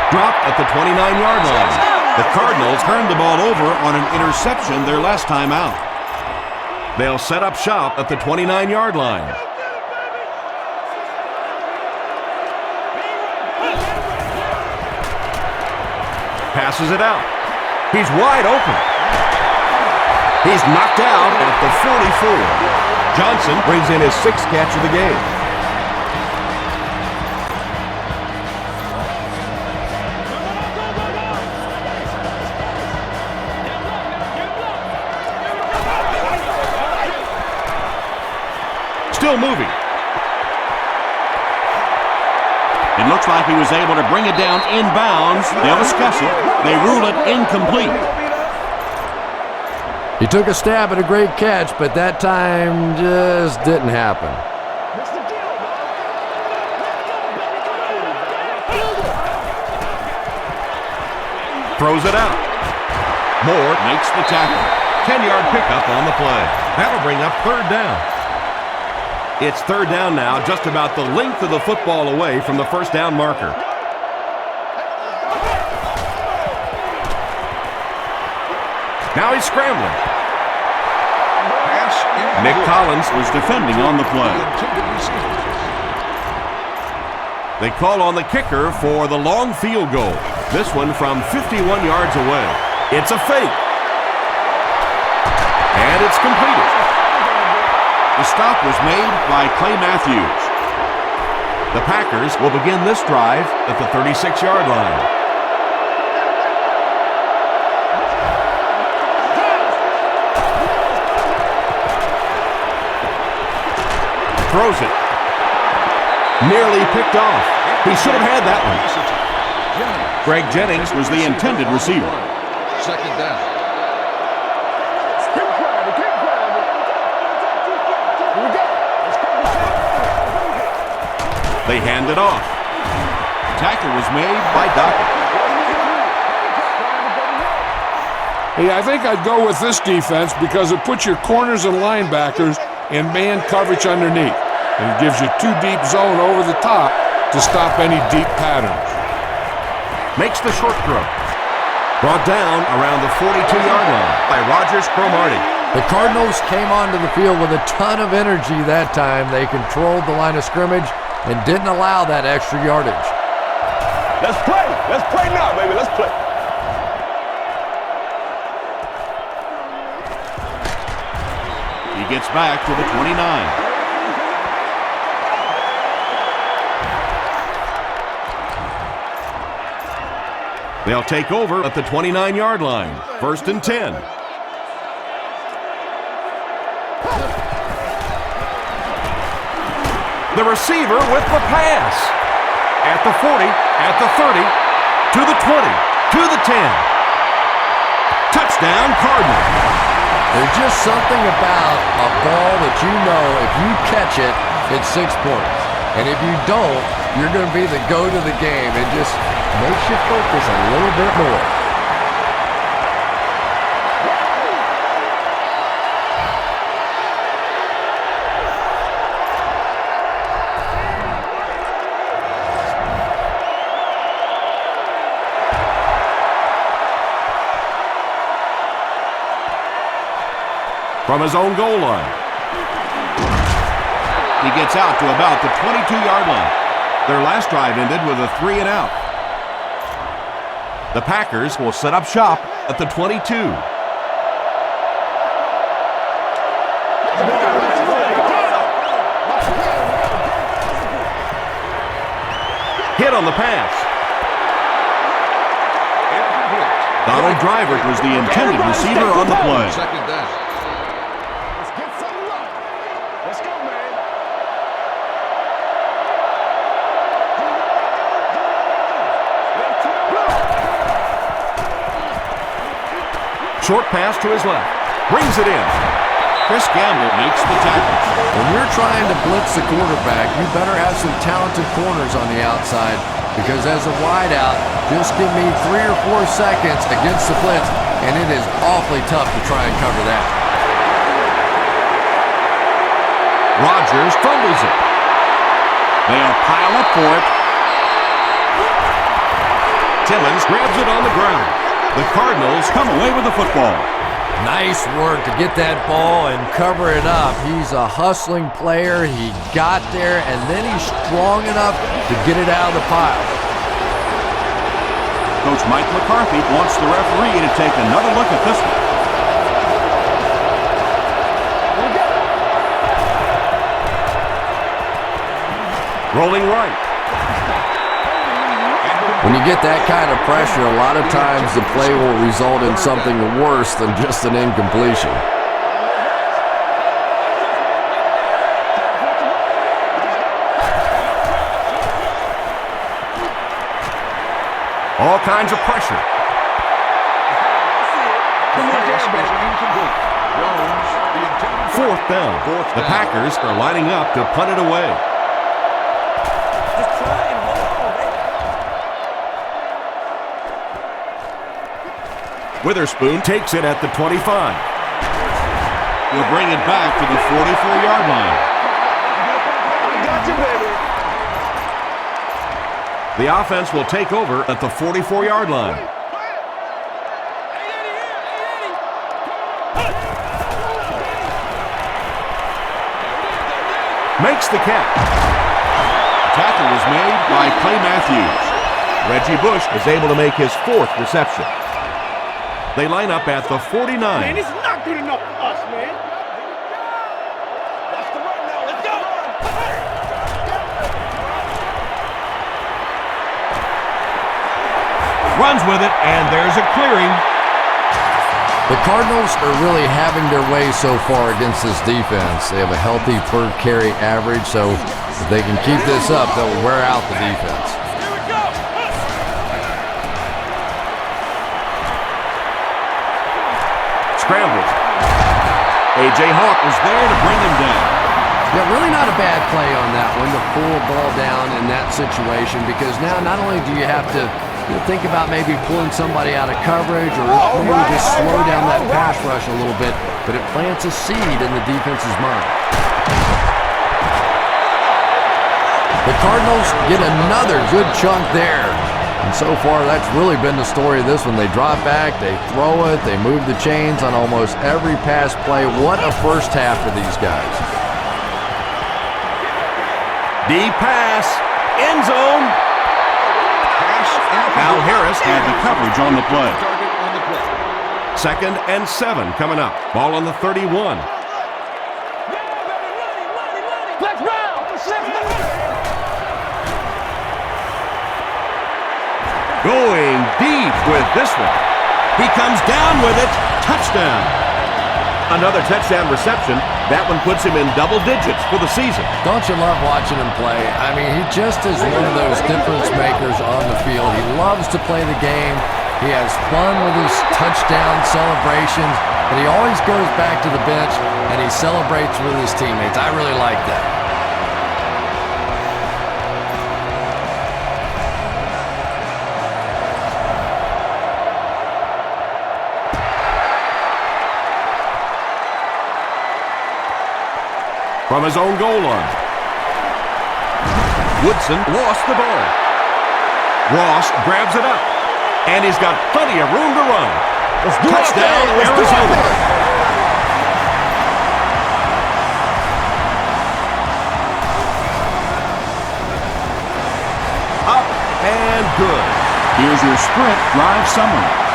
S3: Dropped at the 29-yard line. The Cardinals turned the ball over on an interception their last time out. They'll set up shop at the 29-yard line. Passes it out. He's wide open. He's knocked out at the 44. Johnson brings in his 6th catch of the game. Still moving. It looks like he was able to bring it down inbounds. They'll discuss it. They rule it incomplete.
S2: He took a stab at a great catch, but that time just didn't happen.
S3: Throws it out. Moore makes the tackle. 10-yard pickup on the play. That'll bring up third down. It's third down now, just about the length of the football away from the first down marker. Now he's scrambling. Nick Collins was defending on the play. They call on the kicker for the long field goal. This one from 51 yards away. It's a fake. And it's completed. The stop was made by Clay Matthews. The Packers will begin this drive at the 36-yard line. Throws it. Nearly picked off. He should have had that one. Greg Jennings was the intended receiver.
S7: Second down.
S3: They hand it off. Tackle was made by Dockett.
S4: Hey, I think I'd go with this defense because it puts your corners and linebackers in man coverage underneath. And it gives you 2 deep zone over the top to stop any deep patterns.
S3: Makes the short throw. Brought down around the 42-yard line by Rogers Cromartie.
S2: The Cardinals came onto the field with a ton of energy that time. They controlled the line of scrimmage and didn't allow that extra yardage.
S5: Let's play. Let's play now, baby. Let's play.
S3: He gets back to the 29. They'll take over at the 29-yard line. First and 10. The receiver with the pass. At the 40, at the 30, to the 20, to the 10. Touchdown, Cardinals.
S2: There's just something about a ball that you know if you catch it, it's 6 points. And if you don't, you're going to be the goat of the game. It just makes you focus a little bit more.
S3: From his own goal line. He gets out to about the 22-yard line. Their last drive ended with a 3-and-out. The Packers will set up shop at the 22. Hit on the pass. Donald Driver was the intended receiver on the play.
S7: Second down.
S5: Let's get something up. Let's go, man.
S3: Short pass to his left. Brings it in. Chris Gamble makes the tackle.
S2: When you're trying to blitz the quarterback, you better have some talented corners on the outside, because as a wideout, just give me 3 or 4 seconds against the blitz, and it is awfully tough to try and cover that.
S3: Rodgers fumbles it. They'll pile up for it. Timmons grabs it on the ground. The Cardinals come away with the football.
S2: Nice work to get that ball and cover it up. He's a hustling player. He got there, and then he's strong enough to get it out of the pile.
S3: Coach Mike McCarthy wants the referee to take another look at this one. Rolling right.
S2: When you get that kind of pressure, a lot of times the play will result in something worse than just an incompletion.
S3: All kinds of pressure. Fourth down. The Packers are lining up to punt it away. Witherspoon takes it at the 25. He'll bring it back to the 44-yard line.
S5: Got you, baby.
S3: The offense will take over at the 44-yard line. Makes the catch. Tackle was made by Clay Matthews. Reggie Bush is able to make his 4th reception. They line up at the 49.
S5: Man, this is not good enough for us, man. Watch the run now. Let's go.
S3: Runs with it, and there's a clearing.
S2: The Cardinals are really having their way so far against this defense. They have a healthy per carry average, so if they can keep this up, they'll wear out the defense.
S5: Here we go.
S3: Scrambles. A.J. Hawk was there to bring him down.
S2: Yeah, really not a bad play on that one to pull a ball down in that situation, because now not only do you have to think about maybe pulling somebody out of coverage or maybe just slow down that pass rush a little bit, but it plants a seed in the defense's mind. The Cardinals get another good chunk there. And so far, that's really been the story of this one. They drop back, they throw it, they move the chains on almost every pass play. What a first half for these guys.
S3: Deep pass. End zone. Al Harris had the coverage on the play. 2nd and 7 coming up. Ball on the 31.
S5: Let's round. Let's go.
S3: Going deep with this one. He comes down with it. Touchdown. Another touchdown reception. That one puts him in double digits for the season.
S2: Don't you love watching him play? I mean, he just is one of those difference makers on the field. He loves to play the game. He has fun with his touchdown celebrations, but he always goes back to the bench and he celebrates with his teammates. I really like that.
S3: From his own goal line, Woodson lost the ball. Ross grabs it up, and he's got plenty of room to run. Touchdown, Arizona. Up and good. Here's your sprint drive summary.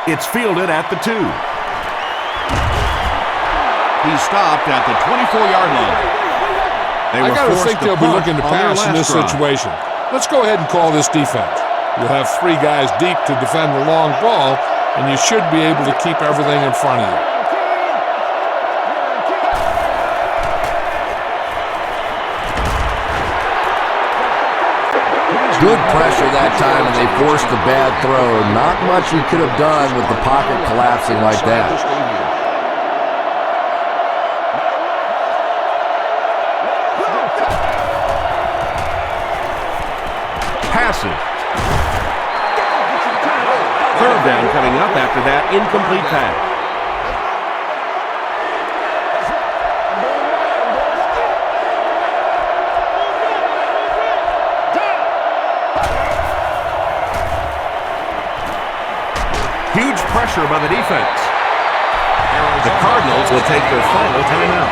S3: It's fielded at the 2. He stopped at the 24-yard line.
S4: I got to think they'll be looking to pass in this situation. Let's go ahead and call this defense. You'll have 3 guys deep to defend the long ball, and you should be able to keep everything in front of you.
S2: Good pressure that time, and they forced the bad throw. Not much you could have done with the pocket collapsing like that.
S3: Passes. Third down coming up after that incomplete pass. Huge pressure by the defense. The Cardinals will take their final timeout.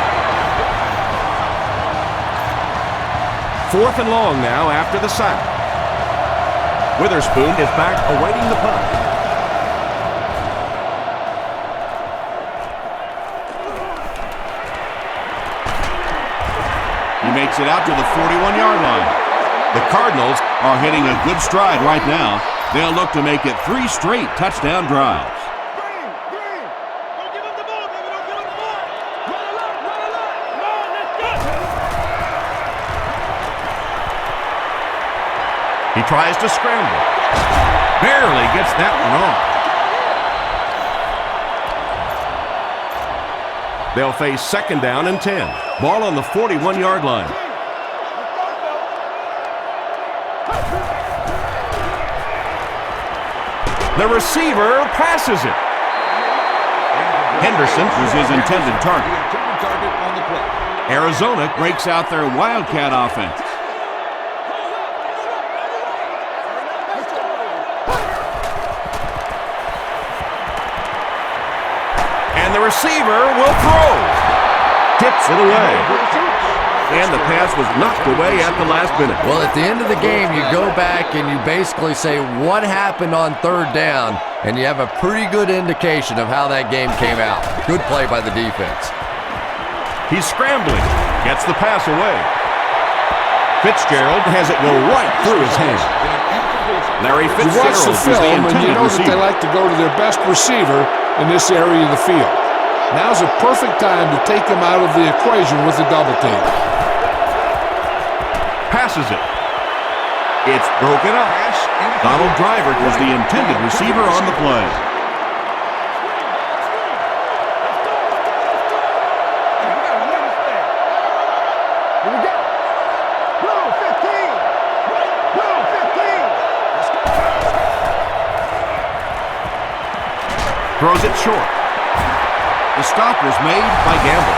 S3: 4th and long now after the sack. Witherspoon is back awaiting the punt. He makes it out to the 41-yard line. The Cardinals are hitting a good stride right now. They'll look to make it 3 straight touchdown drives.
S5: Green. Don't give him the ball, baby. Don't give him the ball. Run it up. Come on, let's go.
S3: He tries to scramble. Barely gets that one off. They'll face 2nd down and 10. Ball on the 41-yard line. The receiver passes it. Henderson was his intended target. Arizona breaks out their Wildcat offense. And the receiver will throw. Tips it away. And the pass was knocked away at the last minute.
S2: Well, at the end of the game, you go back and you basically say what happened on 3rd down, and you have a pretty good indication of how that game came out. Good play by the defense.
S3: He's scrambling. Gets the pass away. Fitzgerald has it go right through his hands. Larry
S4: You watch
S3: Fitzgerald
S4: the
S3: was the
S4: film, and you
S3: intended
S4: know that
S3: receiver.
S4: they like to go to their best receiver in this area of the field. Now's a perfect time to take him out of the equation with a double team.
S3: Passes it. It's broken up. Donald Driver was the intended receiver on the play.
S5: Here we go. Blue 15. Blue 15.
S3: Throws it short. The stop was made by Gamble.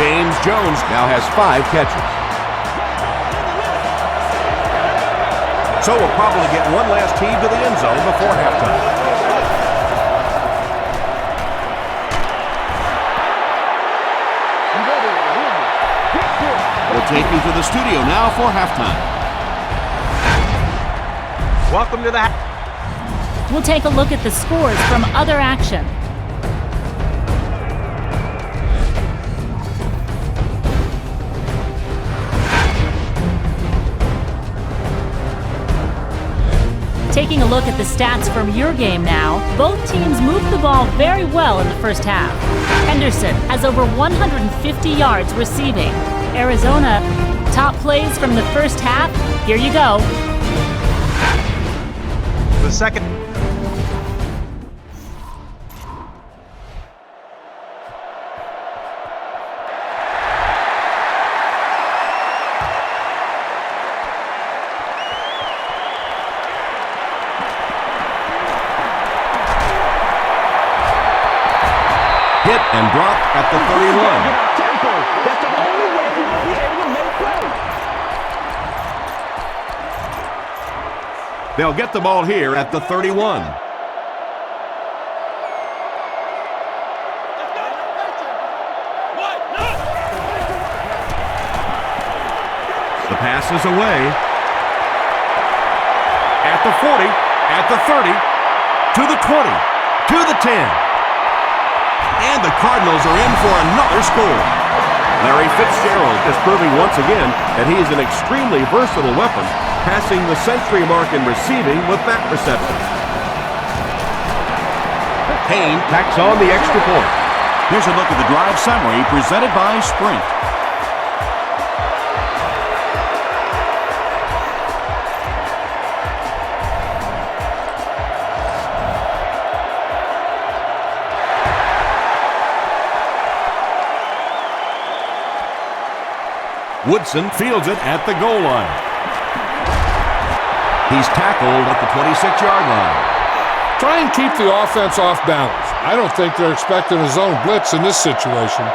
S3: James Jones now has 5 catches. So we'll probably get one last team to the end zone before halftime. We'll take you to the studio now for halftime.
S6: Welcome to the
S8: We'll take a look at the scores from other action. Taking a look at the stats from your game now, both teams moved the ball very well in the first half. Henderson has over 150 yards receiving. Arizona, top plays from the first half. Here you go.
S9: The second.
S3: Hit and drop at the 31.
S5: Tempo. That's the only way you're going to be able to make plays.
S3: They'll get the ball here at the 31. The pass is away. At the 40, at the 30, to the 20, to the 10. And the Cardinals are in for another score. Larry Fitzgerald is proving once again that he is an extremely versatile weapon, passing the century mark in receiving with that reception. Payne tacks on the extra point.
S1: Here's a look at the drive summary presented by Sprint.
S3: Woodson fields it at the goal line. He's tackled at the 26-yard line.
S4: Try and keep the offense off balance. I don't think they're expecting a zone blitz in this situation.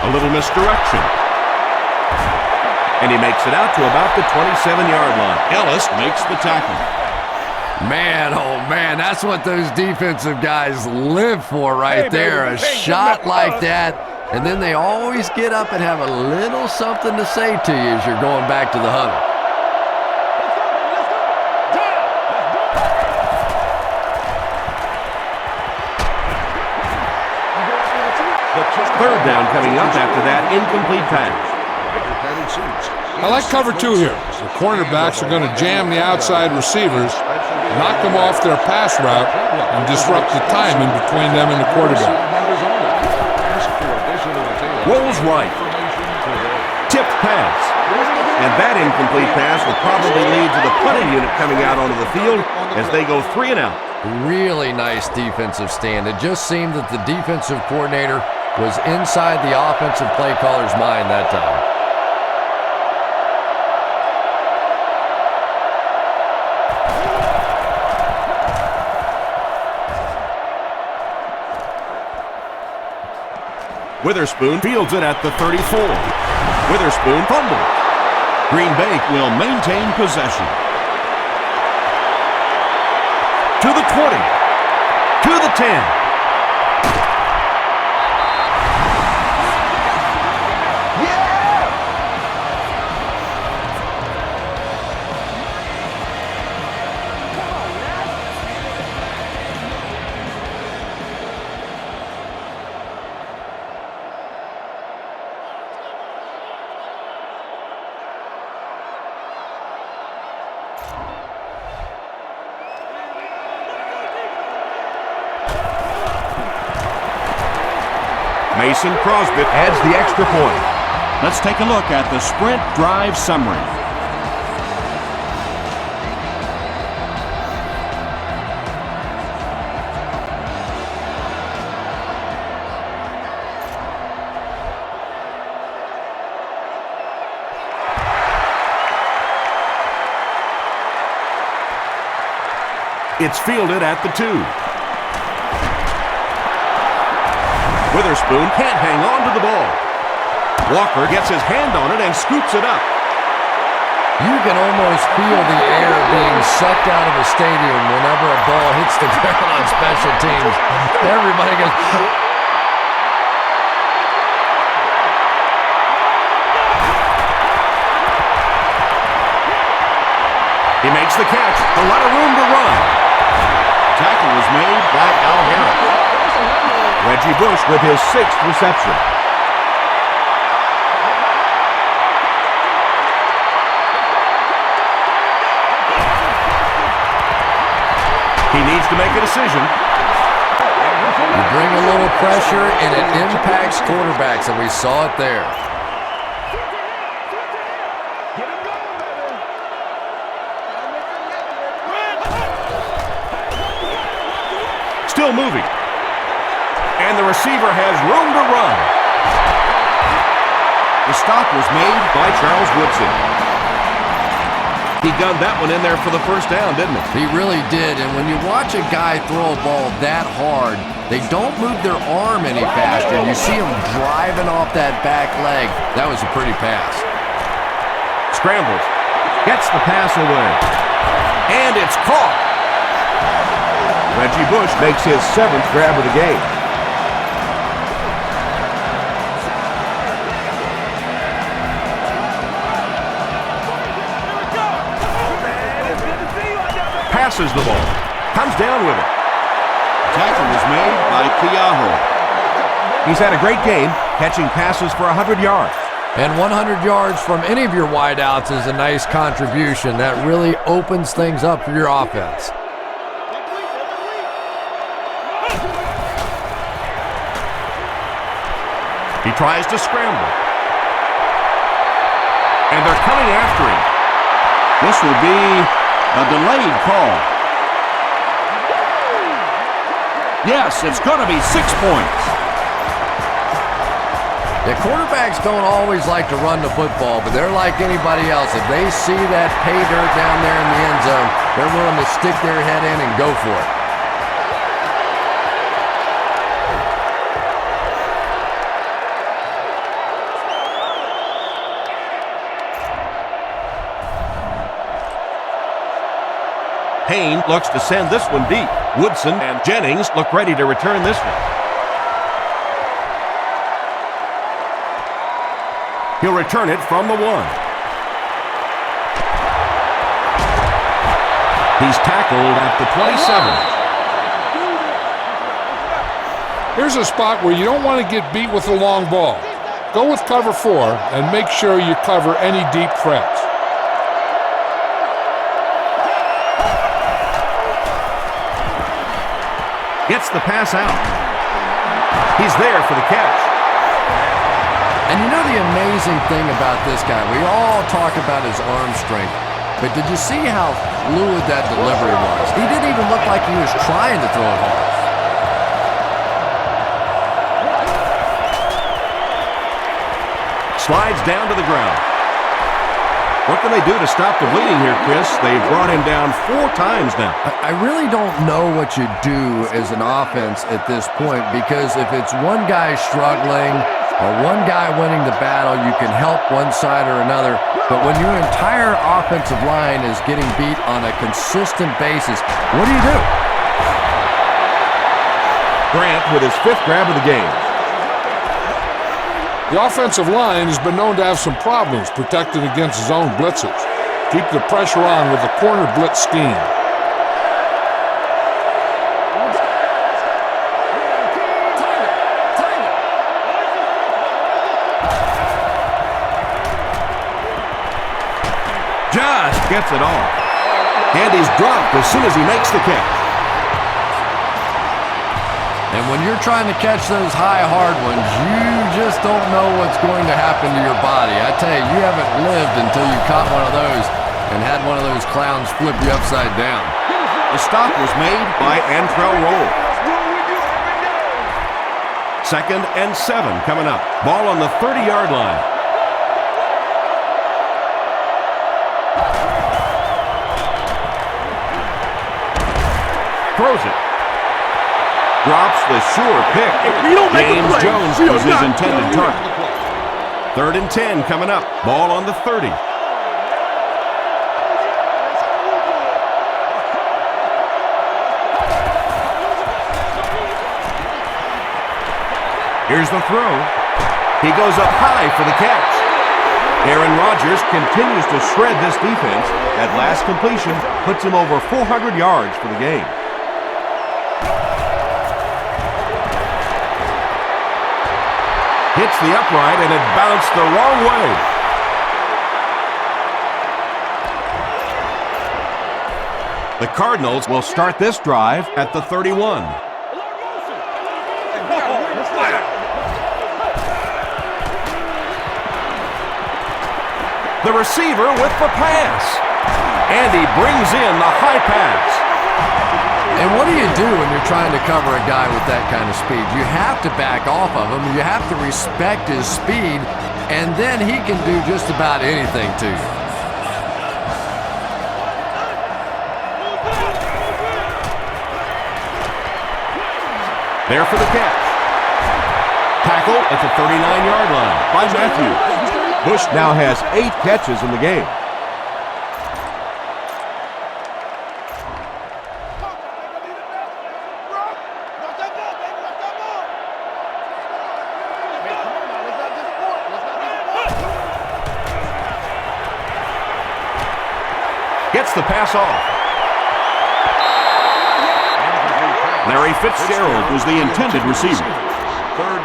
S3: A little misdirection. And he makes it out to about the 27-yard line. Ellis makes the tackle.
S2: Man, oh man, that's what those defensive guys live for right there. A shot like that, and then they always get up and have a little something to say to you as you're going back to the huddle.
S3: Third down coming up after that incomplete pass.
S4: I like cover 2 here. The cornerbacks are going to jam the outside receivers, knock them off their pass route, and disrupt the time in between them and the quarterback.
S3: Rolls right. Tipped pass. And that incomplete pass will probably lead to the punting unit coming out onto the field as they go 3 and out.
S2: Really nice defensive stand. It just seemed that the defensive coordinator was inside the offensive play caller's mind that time.
S3: Witherspoon fields it at the 34. Witherspoon fumbles. Green Bay will maintain possession. To the 20. To the 10. Mason Crosby adds the extra point.
S1: Let's take a look at the Sprint drive summary.
S3: It's fielded at the 2. Witherspoon can't hang on to the ball. Walker gets his hand on it and scoops it up.
S2: You can almost feel the air being sucked out of a stadium whenever a ball hits the ground on special teams. Everybody goes...
S3: He makes the catch. A lot of room to run. Tackle was made by Al Harris. Reggie Bush with his 6th reception. He needs to make a decision.
S2: You bring a little pressure, and it impacts quarterbacks, and we saw it there.
S3: Still moving. And the receiver has room to run. The stop was made by Charles Woodson. He gunned that one in there for the first down, didn't he?
S2: He really did, and when you watch a guy throw a ball that hard, they don't move their arm any faster. You see him driving off that back leg. That was a pretty pass.
S3: Scrambles. Gets the pass away. And it's caught. Reggie Bush makes his 7th grab of the game. Passes the ball. Comes down with it. Tackle was made by Keaho. He's had a great game, catching passes for 100 yards.
S2: And 100 yards from any of your wideouts is a nice contribution. That really opens things up for your offense.
S3: He tries to scramble. And they're coming after him. This will be a delayed call. Yes, it's going to be 6 points.
S2: The quarterbacks don't always like to run the football, but they're like anybody else. If they see that pay dirt down there in the end zone, they're willing to stick their head in and go for it.
S3: Payne looks to send this one deep. Woodson and Jennings look ready to return this one. He'll return it from the 1. He's tackled at the 27.
S4: Here's a spot where you don't want to get beat with a long ball. Go with cover 4 and make sure you cover any deep threats.
S3: Gets the pass out. He's there for the catch.
S2: And you know the amazing thing about this guy, we all talk about his arm strength, but did you see how fluid that delivery was? He didn't even look like he was trying to throw it hard.
S3: Slides down to the ground. What can they do to stop the bleeding here, Chris? They've brought him down 4 times now.
S2: I really don't know what you do as an offense at this point, because if it's one guy struggling or one guy winning the battle, you can help one side or another. But when your entire offensive line is getting beat on a consistent basis, what do you do?
S3: Grant with his 5th grab of the game.
S4: The offensive line has been known to have some problems protecting against zone blitzes. Keep the pressure on with the corner blitz scheme.
S3: Just gets it off. And he's dropped as soon as he makes the catch.
S2: And when you're trying to catch those high, hard ones, you just don't know what's going to happen to your body. I tell you, you haven't lived until you caught one of those and had one of those clowns flip you upside down.
S3: The stop was made by Antrell Roll. 2nd and 7 coming up. Ball on the 30-yard line. Throws it. Drops the sure pick. James Jones was his intended target. 3rd and 10 coming up. Ball on the 30. Here's the throw. He goes up high for the catch. Aaron Rodgers continues to shred this defense. That last completion puts him over 400 yards for the game. Hits the upright, and it bounced the wrong way. The Cardinals will start this drive at the 31. The receiver with the pass. And he brings in the high pass.
S2: And what do you do when you're trying to cover a guy with that kind of speed? You have to back off of him. You have to respect his speed, and then he can do just about anything to you.
S3: There for the catch. Tackle at the 39-yard line by Matthews. Bush now has 8 catches in the game. Gets the pass off. Larry Fitzgerald was the intended receiver.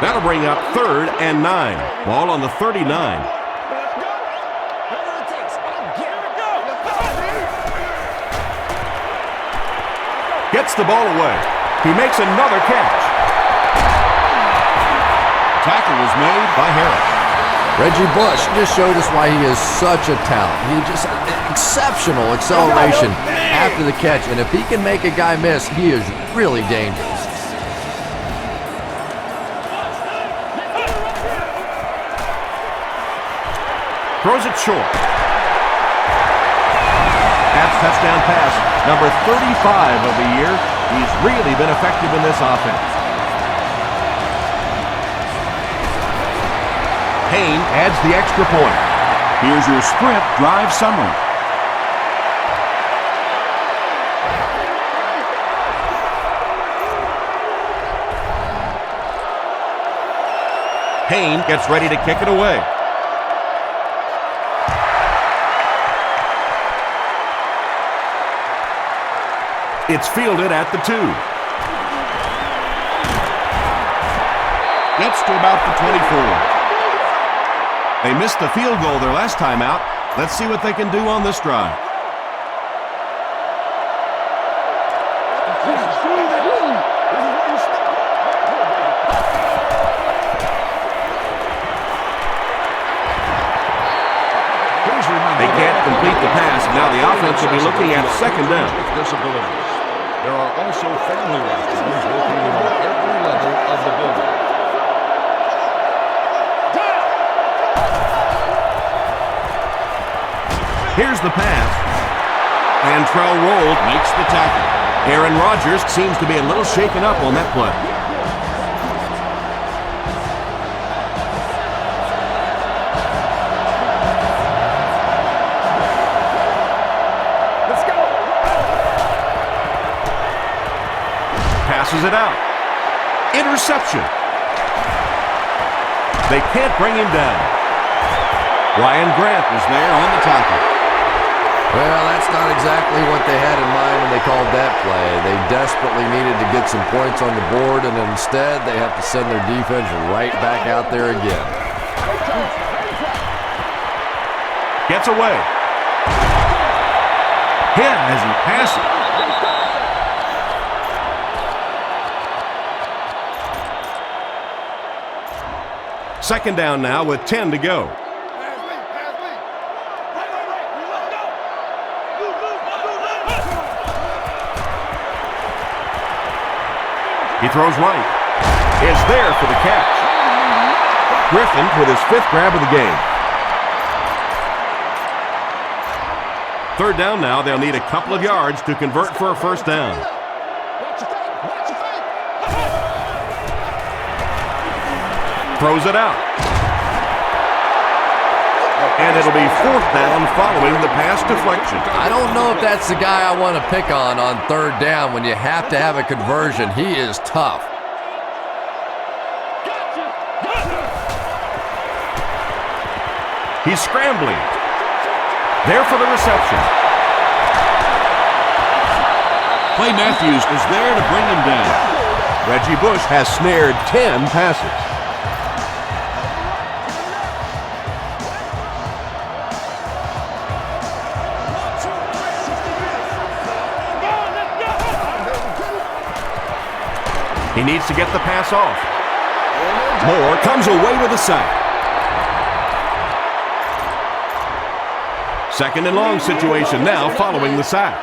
S3: That'll bring up 3rd and 9. Ball on the 39. Gets the ball away. He makes another catch. Tackle was made by Harris.
S2: Reggie Bush just showed us why he is such a talent. He just exceptional acceleration after the catch, and if he can make a guy miss, he is really dangerous.
S3: Throws it short. That's touchdown pass, number 35 of the year. He's really been effective in this offense. Payne adds the extra point. Here's your sprint drive summary. Payne gets ready to kick it away. It's fielded at the 2. Gets to about the 24. They missed the field goal their last time out. Let's see what they can do on this drive. They can't complete the pass. Now the offense will be looking at 2nd down.
S7: Disabilities. There are also family restrooms located on every level of the building.
S3: Here's the pass. Antrell Roll makes the tackle. Aaron Rodgers seems to be a little shaken up on that play.
S6: Let's go.
S3: Passes it out. Interception. They can't bring him down. Ryan Grant was there on the tackle.
S2: Well, that's not exactly what they had in mind when they called that play. They desperately needed to get some points on the board, and instead they have to send their defense right back out there again.
S3: Gets away. Hit as he passes. Second down now with 10 to go. He throws right. Is there for the catch. Griffin with his 5th grab of the game. 3rd down now. They'll need a couple of yards to convert for a 1st down. Throws it out. And it'll be 4th down following the pass deflection.
S2: I don't know if that's the guy I want to pick on 3rd down when you have to have a conversion. He is tough.
S3: He's scrambling. There for the reception. Clay Matthews is there to bring him down. Reggie Bush has snared 10 passes. He needs to get the pass off. Moore comes away with a sack. Second and long situation now following the sack.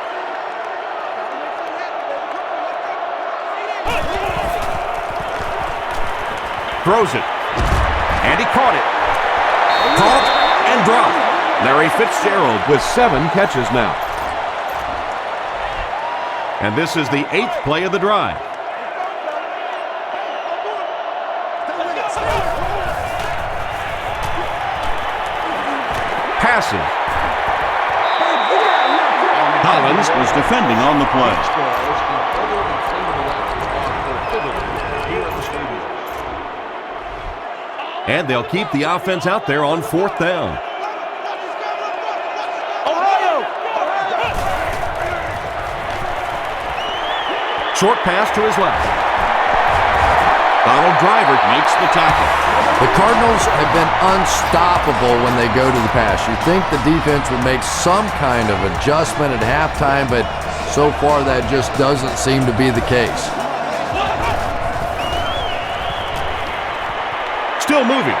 S3: Throws it. And he caught it. Caught and dropped. Larry Fitzgerald with 7 catches now. And this is the 8th play of the drive. Passes. Collins was defending on the play. And they'll keep the offense out there on 4th down. Short pass to his left. Donald Driver makes the tackle.
S2: The Cardinals have been unstoppable when they go to the pass. You think the defense would make some kind of adjustment at halftime, but so far that just doesn't seem to be the case.
S3: Still moving.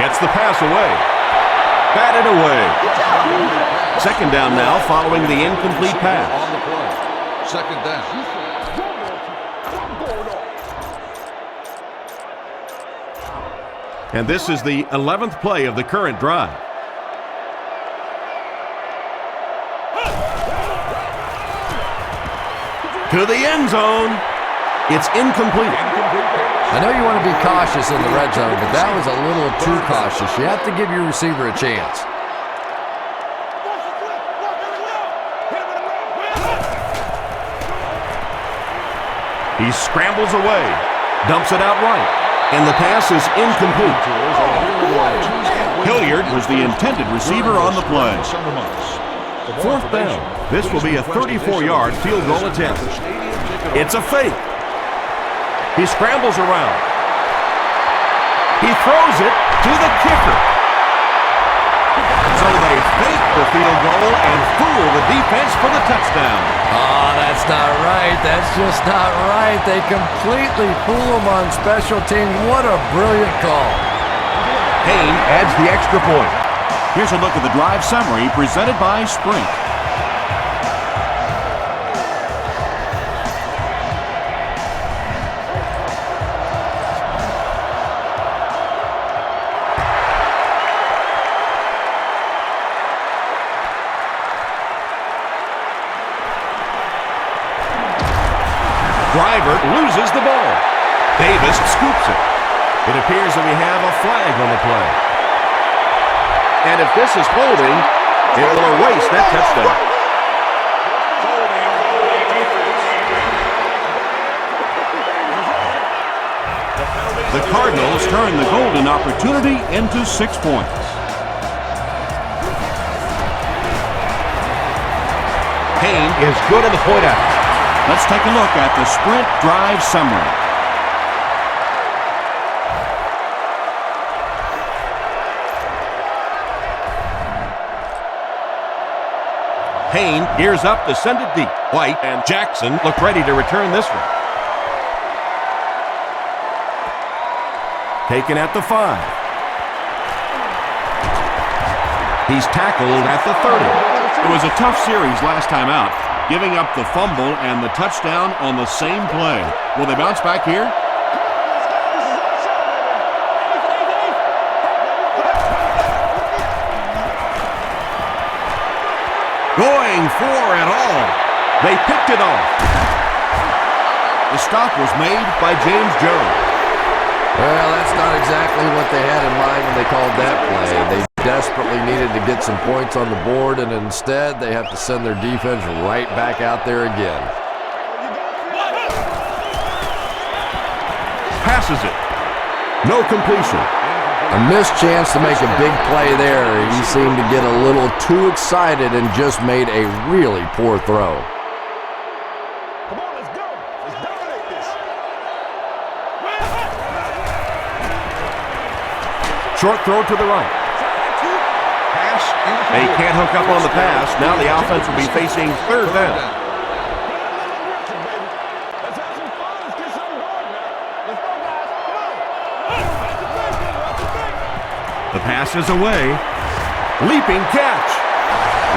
S3: Gets the pass away. Batted away. Second down now following the incomplete pass.
S7: On the play. Second down.
S3: And this is the 11th play of the current drive. To the end zone. It's incomplete.
S2: I know you want to be cautious in the red zone, but that was a little too cautious. You have to give your receiver a chance.
S3: He scrambles away, dumps it out right, and the pass is incomplete. Hilliard was the intended receiver on the play. 4th down. This will be a 34-yard field goal attempt. It's a fake. He scrambles around. He throws it to the kicker. So they fake the field goal and fool the defense for the touchdown.
S2: Oh, that's not right. That's just not right. They completely fool them on special teams. What a brilliant call.
S3: Payne adds the extra point. Here's a look at the drive summary presented by Sprint. Driver loses the ball. Davis scoops it. It appears that we have a flag on the play. And if this is holding, it will erase that touchdown. The Cardinals turn the golden opportunity into 6 points. Payne is good at the point out. Let's take a look at the Sprint drive summary. Payne gears up to send it deep. White and Jackson look ready to return this one. Taken at the 5. He's tackled at the 30. It was a tough series last time out, giving up the fumble and the touchdown on the same play. Will they bounce back here? Going for it all. They picked it off. The stop was made by James Jones.
S2: Well, that's not exactly what they had in mind when they called that play. They desperately needed to get some points on the board, and instead they have to send their defense right back out there again.
S3: Passes it. No completion.
S2: A missed chance to make a big play there. He seemed to get a little too excited and just made a really poor throw.
S5: Come on, let's go. Let's dominate this.
S3: Short throw to the right. They can't hook up on the pass. Now the offense will be facing 3rd down.
S5: Let's have some fun. Let's get something going.
S3: The pass is away. Leaping catch.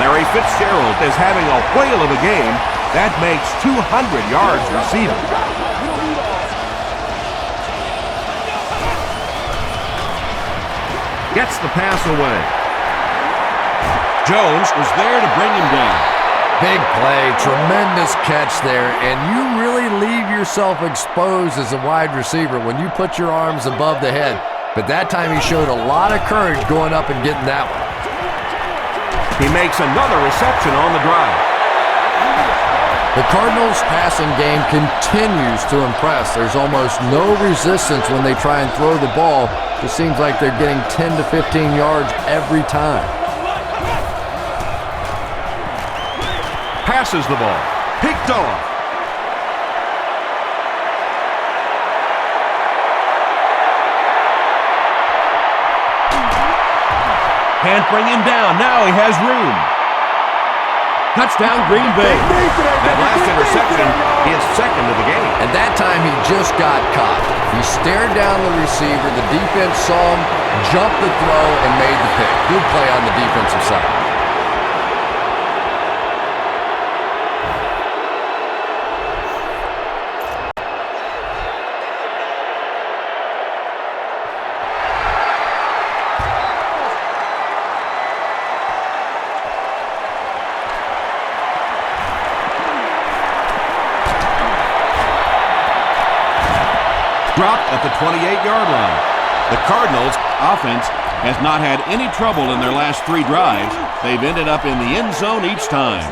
S3: Larry Fitzgerald is having a whale of a game. That makes 200 yards receiving. Gets the pass away. Jones was there to bring him down.
S2: Big play, tremendous catch there, and you really leave yourself exposed as a wide receiver when you put your arms above the head. But that time he showed a lot of courage going up and getting that one.
S3: He makes another reception on the drive.
S2: The Cardinals' passing game continues to impress. There's almost no resistance when they try and throw the ball. It seems like they're getting 10 to 15 yards every time.
S3: Passes the ball. Picked off. Can't bring him down. Now he has room. Touchdown, Green Bay. That last interception is second of the game.
S2: And that time he just got caught. He stared down the receiver. The defense saw him, jumped the throw, and made the pick. Good play on the defensive side.
S3: Dropped at the 28-yard line. The Cardinals' offense has not had any trouble in their last 3 drives. They've ended up in the end zone each time.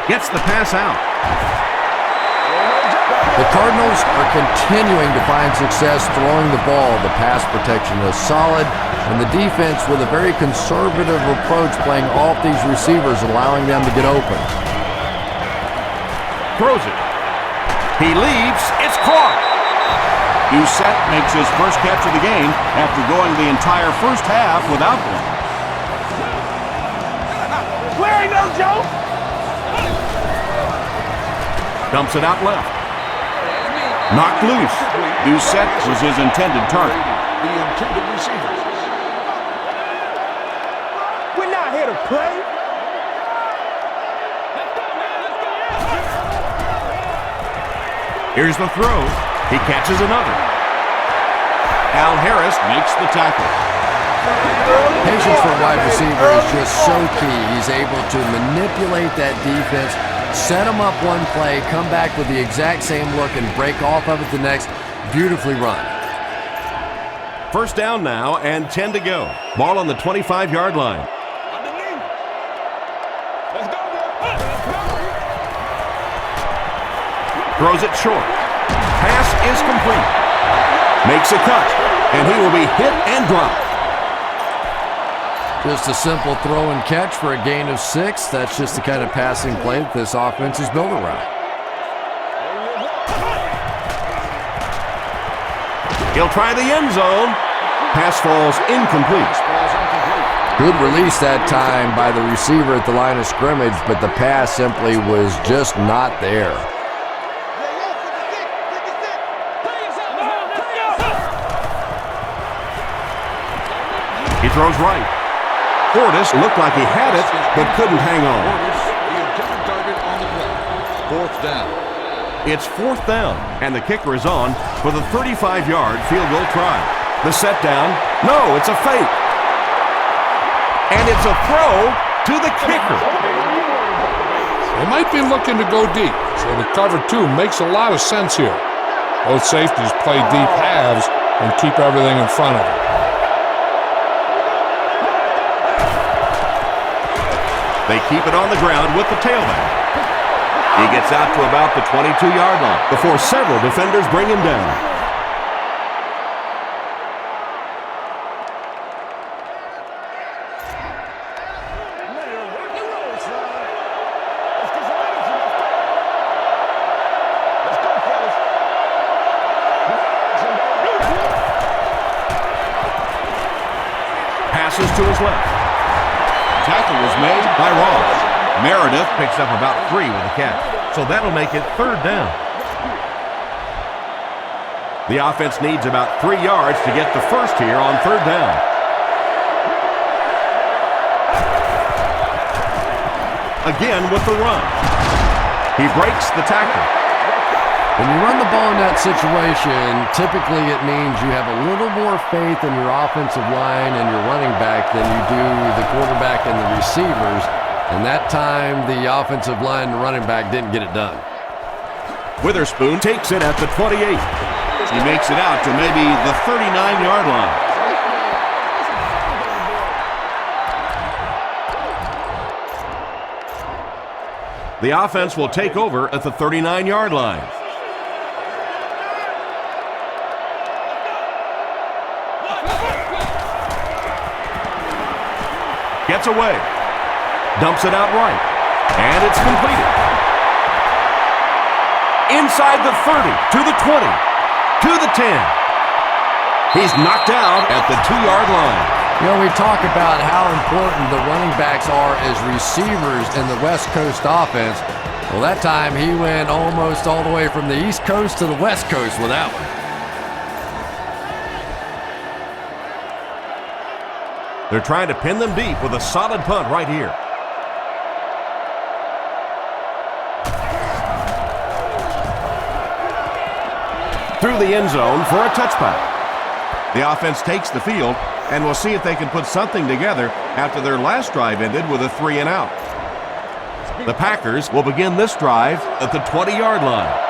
S3: Gets the pass out.
S2: The Cardinals are continuing to find success throwing the ball. The pass protection is solid, and the defense with a very conservative approach playing off these receivers, allowing them to get open.
S3: Throws it. He leaps. It's caught. Doucette makes his first catch of the game after going the entire first half without one.
S5: Where ain't no joke?
S3: Dumps it out left. Knocked loose. Doucette was his intended target.
S7: The intended receiver.
S5: We're not here to play.
S3: Here's the throw. He catches another. Al Harris makes the tackle.
S2: Patience for a wide receiver is just so key. He's able to manipulate that defense, set them up one play, come back with the exact same look, and break off of it the next. Beautifully run.
S3: First down now and 10 to go. Ball on the 25-yard line. Throws it short. Pass is complete. Makes a cut, and he will be hit and dropped.
S2: Just a simple throw and catch for a gain of 6. That's just the kind of passing play that this offense is built around.
S3: He'll try the end zone. Pass falls incomplete.
S2: Good release that time by the receiver at the line of scrimmage, but the pass simply was just not there.
S3: He throws right. Fortis looked like he had it, but couldn't hang on.
S7: The intended target on the play. 4th down.
S3: It's 4th down, and the kicker is on for the 35-yard field goal try. The set down. No, it's a fake. And it's a throw to the kicker.
S4: They might be looking to go deep, so the cover 2 makes a lot of sense here. Both safeties play deep halves and keep everything in front of them.
S3: They keep it on the ground with the tailback. He gets out to about the 22-yard line before several defenders bring him down. Passes to his left. Tackle was made by Ross. Meredith picks up about 3 with a catch. so that'll make it 3rd down. The offense needs about 3 yards to get the first here on 3rd down. Again with the run. He breaks the tackle.
S2: When you run the ball in that situation, typically it means you have a little more faith in your offensive line and your running back than you do the quarterback and the receivers. And that time, the offensive line and the running back didn't get it done.
S3: Witherspoon takes it at the 28. He makes it out to maybe the 39-yard line. The offense will take over at the 39-yard line. Gets away. Dumps it out right. And it's completed. Inside the 30, to the 20, to the 10. He's knocked out at the 2-yard line.
S2: You know, we talk about how important the running backs are as receivers in the West Coast offense. Well, that time he went almost all the way from the East Coast to the West Coast with that one.
S3: They're trying to pin them deep with a solid punt right here. Through the end zone for a touchback. The offense takes the field, and we'll see if they can put something together after their last drive ended with a 3-and-out. The Packers will begin this drive at the 20-yard line.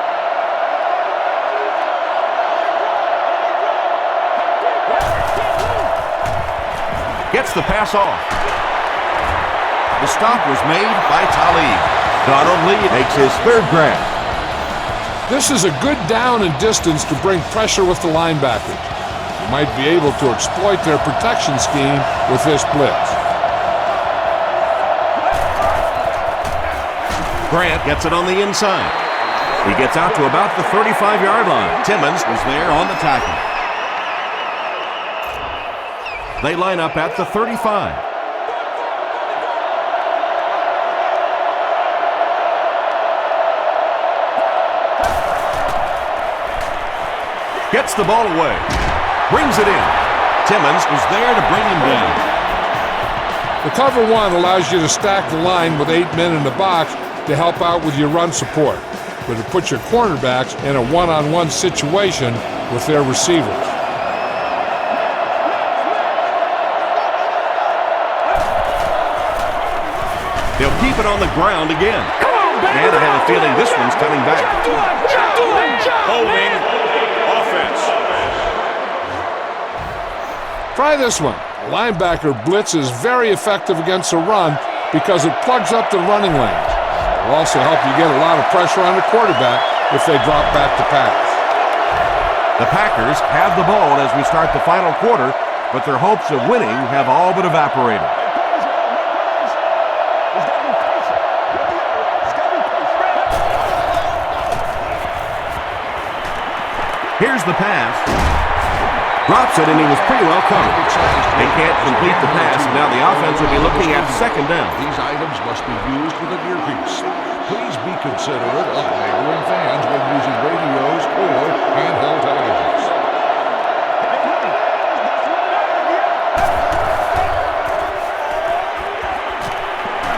S3: Gets the pass off. The stop was made by Talib. Donald Lee makes his 3rd grab.
S4: This is a good down and distance to bring pressure with the linebackers. You might be able to exploit their protection scheme with this blitz.
S3: Grant gets it on the inside. He gets out to about the 35-yard line. Timmons was there on the tackle. They line up at the 35. Gets the ball away. Brings it in. Timmons was there to bring him down.
S4: The cover 1 allows you to stack the line with 8 men in the box to help out with your run support, but it puts your cornerbacks in a one-on-one situation with their receivers.
S3: They'll keep it on the ground again.
S6: Come on, baby.
S3: And I have a feeling this one's coming back.
S7: Holding offense.
S4: Try this one. A linebacker blitz is very effective against the run because it plugs up the running lanes. It will also help you get a lot of pressure on the quarterback if they drop back to pass.
S3: The Packers have the ball as we start the final quarter, but their hopes of winning have all but evaporated. Here's the pass. Drops it, and he was pretty well covered. They can't complete the pass, and now the offense will be looking at 2nd down.
S7: These items must be used with an earpiece. Please be considerate of neighboring fans when using radios or handheld televisions.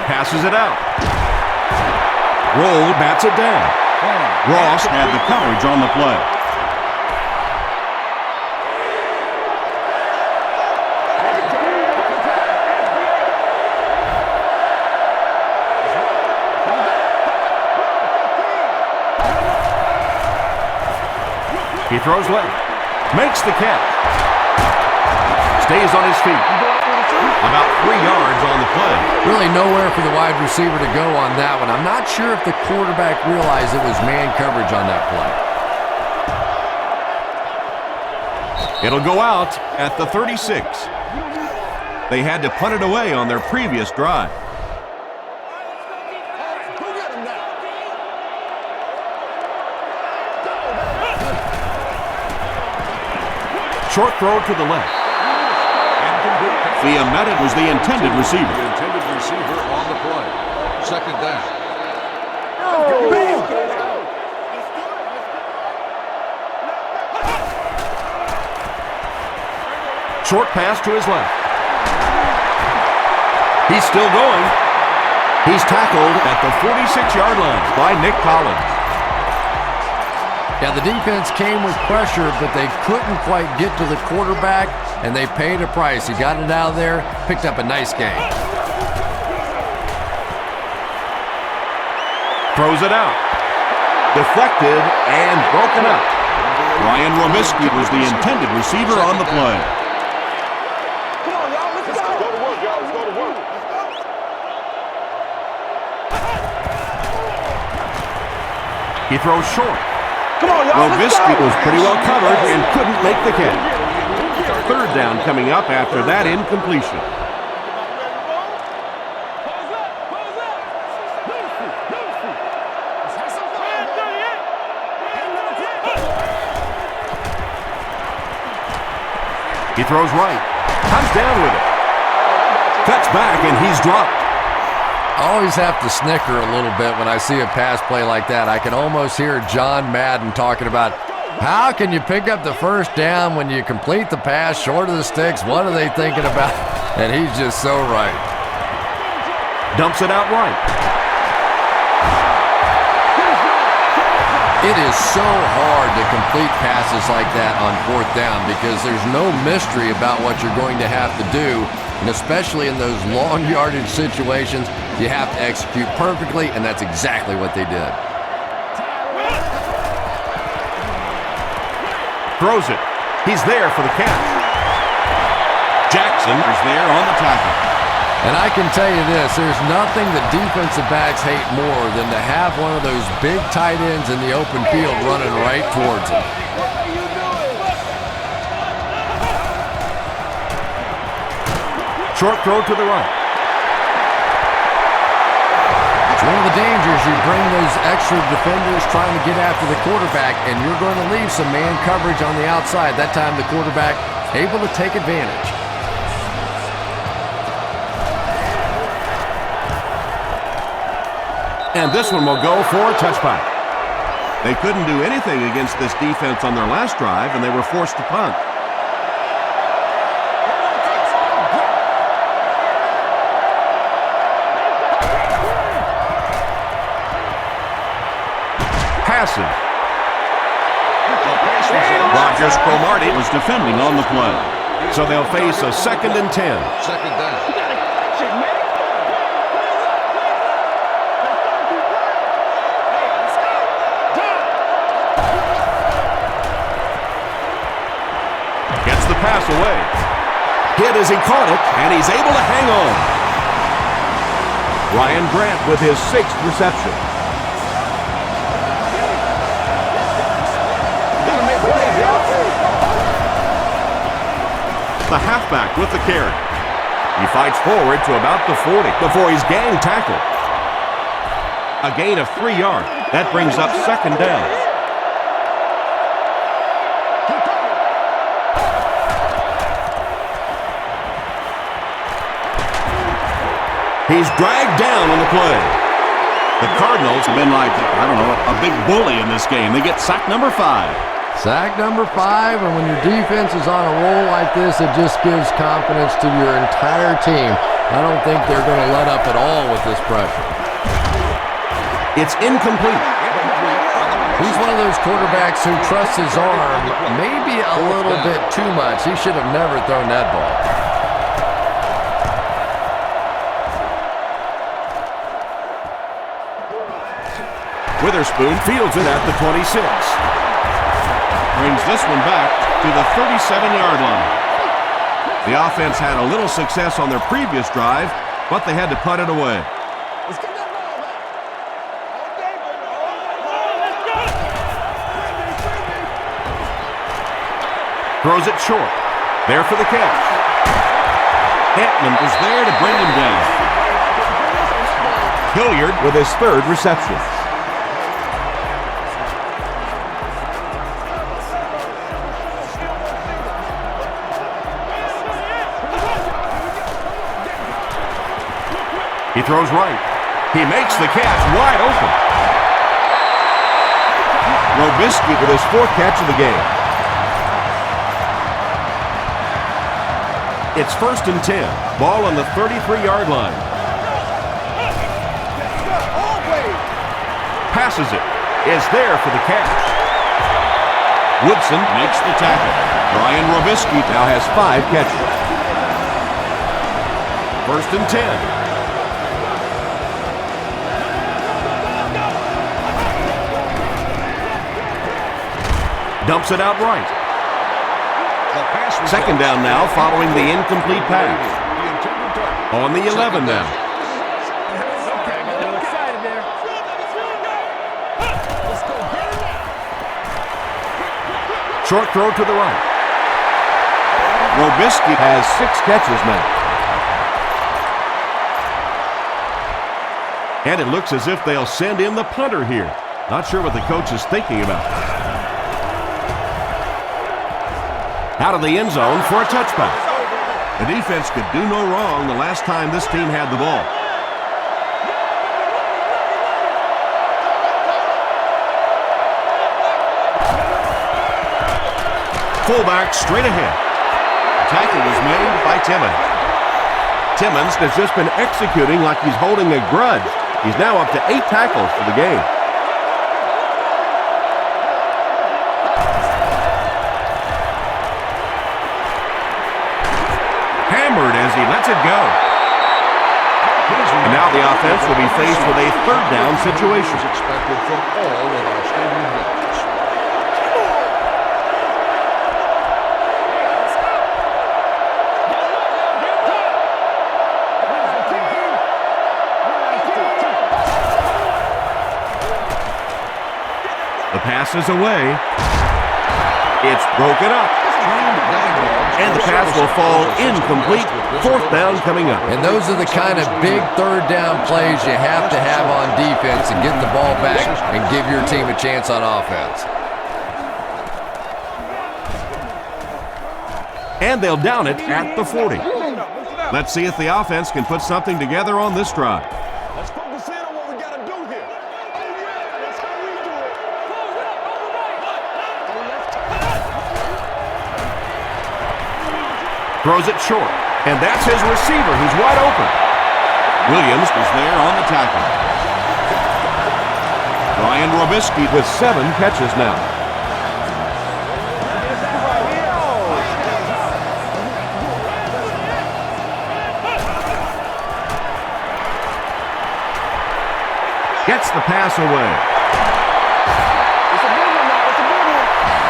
S3: Passes it out. Roll bats it down. Ross had the coverage on the play. He throws left. Makes the catch. Stays on his feet. About 3 yards on the play.
S2: Really nowhere for the wide receiver to go on that one. I'm not sure if the quarterback realized it was man coverage on that play.
S3: It'll go out at the 36. They had to punt it away on their previous drive. Short throw to the left. Fiametta was the intended receiver.
S7: The intended receiver on the play. 2nd down.
S3: Short pass to his left. He's still going. He's tackled at the 46-yard line by Nick Collins.
S2: Yeah, the defense came with pressure, but they couldn't quite get to the quarterback, and they paid a price. He got it out of there, picked up a nice gain.
S3: Throws it out. Deflected and broken up. Ryan Robisky was the intended receiver on the play.
S5: Come on, y'all. Let's go. Go to work, y'all. Let's go to work.
S3: He throws short.
S5: Come on, y'all. Let's
S3: Robisky
S5: go.
S3: was pretty well covered and couldn't make the catch. Third down coming up after that incompletion. He throws right. Comes down with it. Cuts back and he's dropped.
S2: I always have to snicker a little bit when I see a pass play like that. I can almost hear John Madden talking about how can you pick up the first down when you complete the pass short of the sticks? What are they thinking about? And he's just so right.
S3: Dumps it out right.
S2: It is so hard to complete passes like that on fourth down because there's no mystery about what you're going to have to do. And especially in those long yardage situations, you have to execute perfectly, and that's exactly what they did.
S3: Throws it. He's there for the catch. Jackson is there on the tackle.
S2: And I can tell you this, there's nothing that defensive backs hate more than to have one of those big tight ends in the open field running right towards them.
S3: Short throw to the right.
S2: It's one of the dangers. You bring those extra defenders trying to get after the quarterback, and you're going to leave some man coverage on the outside. That time the quarterback able to take advantage.
S3: And this one will go for a touchback. They couldn't do anything against this defense on their last drive, and they were forced to punt. Passing. Roger Cromartie was defending on the play. So they'll face a 2nd and 10.
S7: Second down.
S3: Gets the pass away. Hit as he caught it, and he's able to hang on. Ryan Grant with his 6th reception. The halfback with the carry. He fights forward to about the 40 before he's gang tackled. A gain of 3 yards. That brings up 2nd down. He's dragged down on the play. The Cardinals have been like, I don't know, a big bully in this game. They get sack number 5.
S2: Sack number 5, and when your defense is on a roll like this, it just gives confidence to your entire team. I don't think they're going to let up at all with this pressure.
S3: It's incomplete.
S2: He's one of those quarterbacks who trusts his arm maybe a little bit too much. He should have never thrown that ball.
S3: Witherspoon fields it at the 26. Brings this one back to the 37-yard line. The offense had a little success on their previous drive, but they had to punt it away. Throws it short. There for the catch. Hampman is there to bring him down. Hilliard with his 3rd reception. He throws right. He makes the catch wide open. Robisky with his 4th catch of the game. It's 1st and 10. Ball on the 33-yard line. Passes it. Is there for the catch. Woodson makes the tackle. Brian Robisky now has 5 catches. 1st and 10. Dumps it out right. 2nd down now following the incomplete pass. On the 11 now. Short throw to the right. Robisky has 6 catches now. And it looks as if they'll send in the punter here. Not sure what the coach is thinking about. Out of the end zone for a touchback. The defense could do no wrong the last time this team had the ball. Fullback straight ahead. Tackle was made by Timmons. Timmons has just been executing like he's holding a grudge. He's now up to 8 tackles for the game. Hammered as he lets it go. And now the offense will be faced with a 3rd down situation.
S7: Expected from all of our stadium games.
S3: The pass is away. It's broken up. And the pass will fall incomplete. 4th down coming up.
S2: And those are the kind of big 3rd down plays you have to have on defense and get the ball back and give your team a chance on offense.
S3: And they'll down it at the 40. Let's see if the offense can put something together on this drive.
S5: Let's focus in on what we got to do here. Oh, yeah, that's how we do it.
S3: Throws it short. And that's his receiver who's wide open. Williams is there on the tackle. Brian Robisky with 7 catches now. Gets the pass away.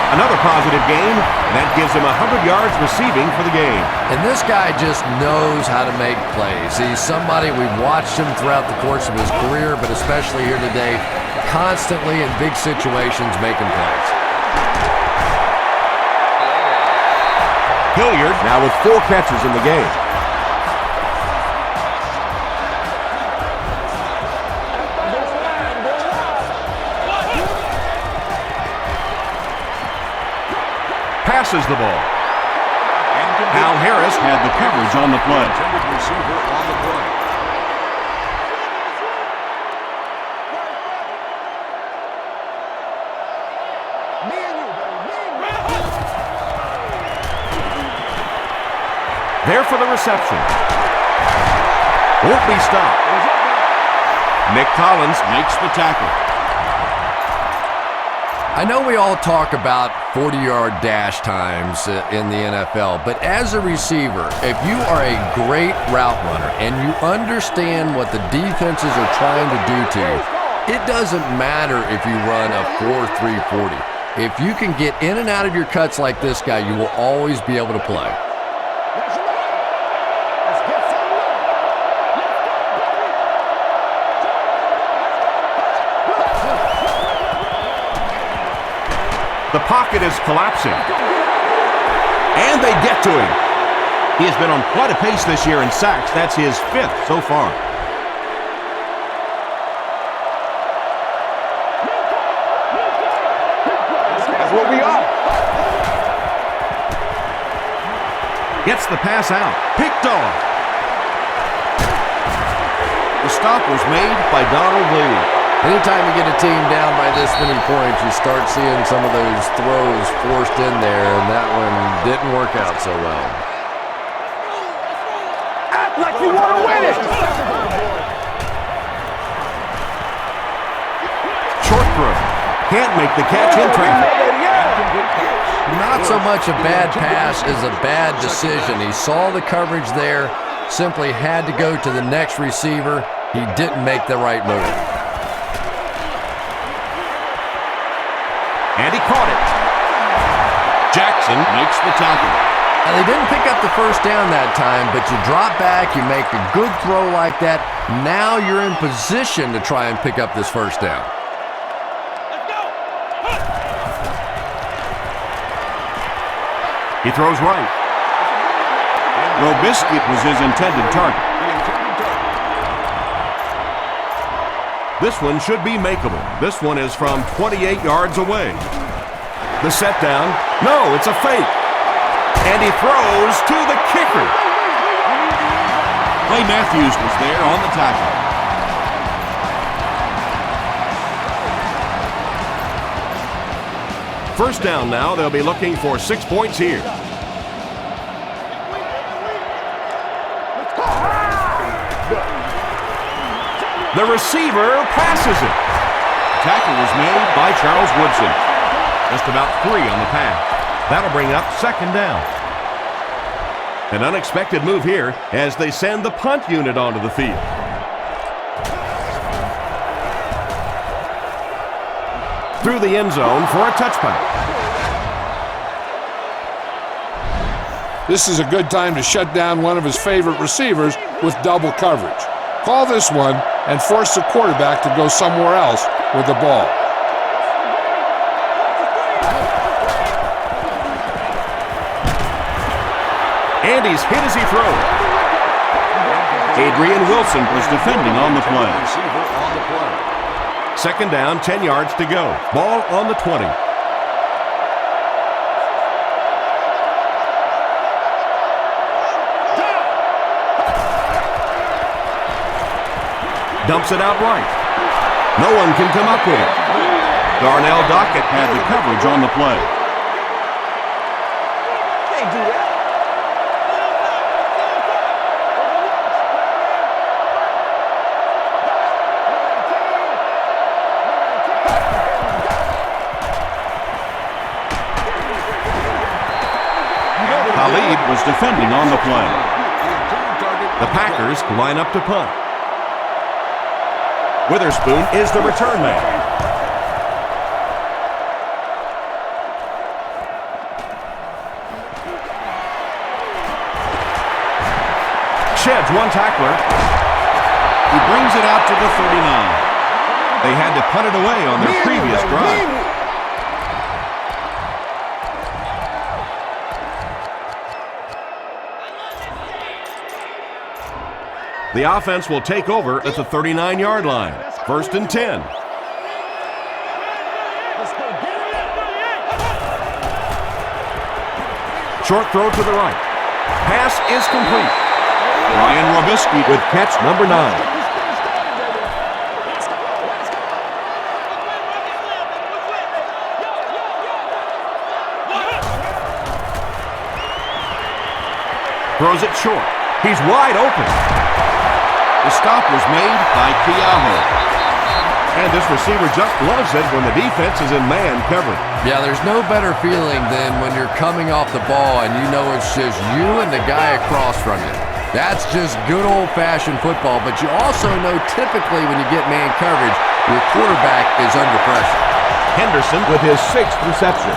S3: Another positive game. That gives him 100 yards receiving for the game.
S2: And this guy just knows how to make plays. He's somebody we've watched him throughout the course of his career, but especially here today, constantly in big situations making plays.
S3: Hilliard now with 4 catches in the game. Passes the ball. Al Harris had the coverage on the play.
S7: Receiver on the play.
S3: There for the reception. Won't be stopped. Nick Collins makes the tackle.
S2: I know we all talk about 40-yard dash times in the NFL, but as a receiver, if you are a great route runner and you understand what the defenses are trying to do to you, it doesn't matter if you run a 4.3 40. If you can get in and out of your cuts like this guy, you will always be able to play.
S3: The pocket is collapsing. And they get to him. He has been on quite a pace this year in sacks. That's his 5th so far.
S5: That's what we are.
S3: Gets the pass out. Picked off. The stop was made by Donald Lee.
S2: Anytime you get a team down by this many points, you start seeing some of those throws forced in there, and that one didn't work out so well.
S6: like you want to win it.
S3: Short throw. Can't make the catch in traffic.
S2: Not so much a bad pass as a bad decision. He saw the coverage there, simply had to go to the next receiver. He didn't make the right move.
S3: And he caught it. Jackson makes the tackle.
S2: Now, they didn't pick up the first down that time, but you drop back, you make a good throw like that. Now you're in position to try and pick up this first down.
S3: He throws right. Robisky was his intended target. This one should be makeable. This one is from 28 yards away. The set down. No, it's a fake. And he throws to the kicker. Clay Matthews was there on the tackle. First down now. They'll be looking for 6 points here. The receiver passes it. Tackle was made by Charles Woodson. Just about 3 on the pass. That'll bring up second down. An unexpected move here as they send the punt unit onto the field. Through the end zone for a touchback.
S4: This is a good time to shut down one of his favorite receivers with double coverage. Call this one and force the quarterback to go somewhere else with the ball.
S3: And he's hit as he throws. Adrian Wilson was defending on the play. Second down, 10 yards to go. Ball on the 20. Dumps it out right. No one can come up with it. Darnell Dockett had the coverage on the play.
S5: Can't do that.
S3: Khalid was defending on the play. The Packers line up to punt. Witherspoon is the return man. Sheds one tackler. He brings it out to the 39. They had to punt it away on their previous drive. The offense will take over at the 39-yard line. First and 10. Short throw to the right. Pass is complete. Ryan Robisky with catch number 9. Throws it short. He's wide open. The stop was made by Keaho. And this receiver just loves it when the defense is in man coverage.
S2: Yeah, there's no better feeling than when you're coming off the ball and you know it's just you and the guy across from you. That's just good old-fashioned football, but you also know typically when you get man coverage, your quarterback is under pressure.
S3: Henderson with his 6th reception.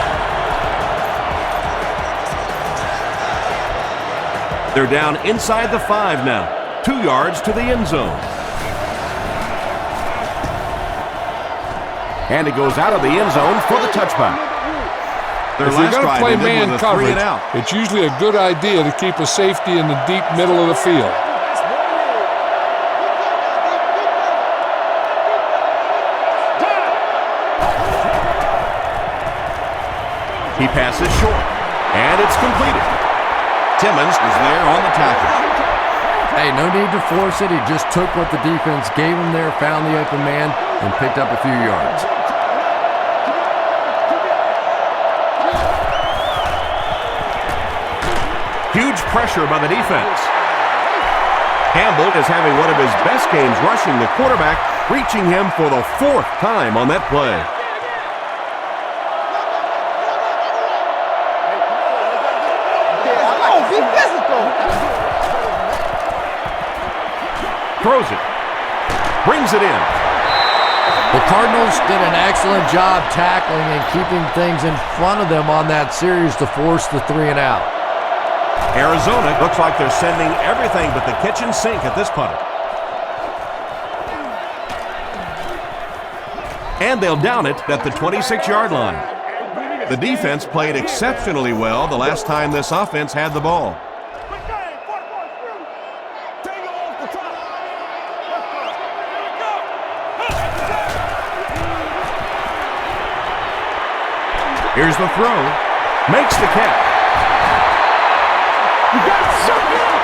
S3: They're down inside the 5 now. 2 yards to the end zone. And it goes out of the end zone for the touchback. Their
S4: If you're
S3: last
S4: going to
S3: drive
S4: play
S3: ended
S4: man
S3: with a 3
S4: coverage,
S3: and out.
S4: it's usually a good idea to keep a safety in the deep middle of the field.
S3: He passes short, and it's completed. Timmons was there on the tackle.
S2: Hey, no need to force it. He just took what the defense gave him there, found the open man, and picked up a few yards.
S3: Huge pressure by the defense. Campbell is having one of his best games rushing the quarterback, reaching him for the 4th time on that play. Throws it. Brings it in.
S2: The Cardinals did an excellent job tackling and keeping things in front of them on that series to force the 3-and-out.
S3: Arizona looks like they're sending everything but the kitchen sink at this punt. And they'll down it at the 26-yard line. The defense played exceptionally well the last time this offense had the ball. Here's the throw. Makes the catch.
S6: You got to shut down.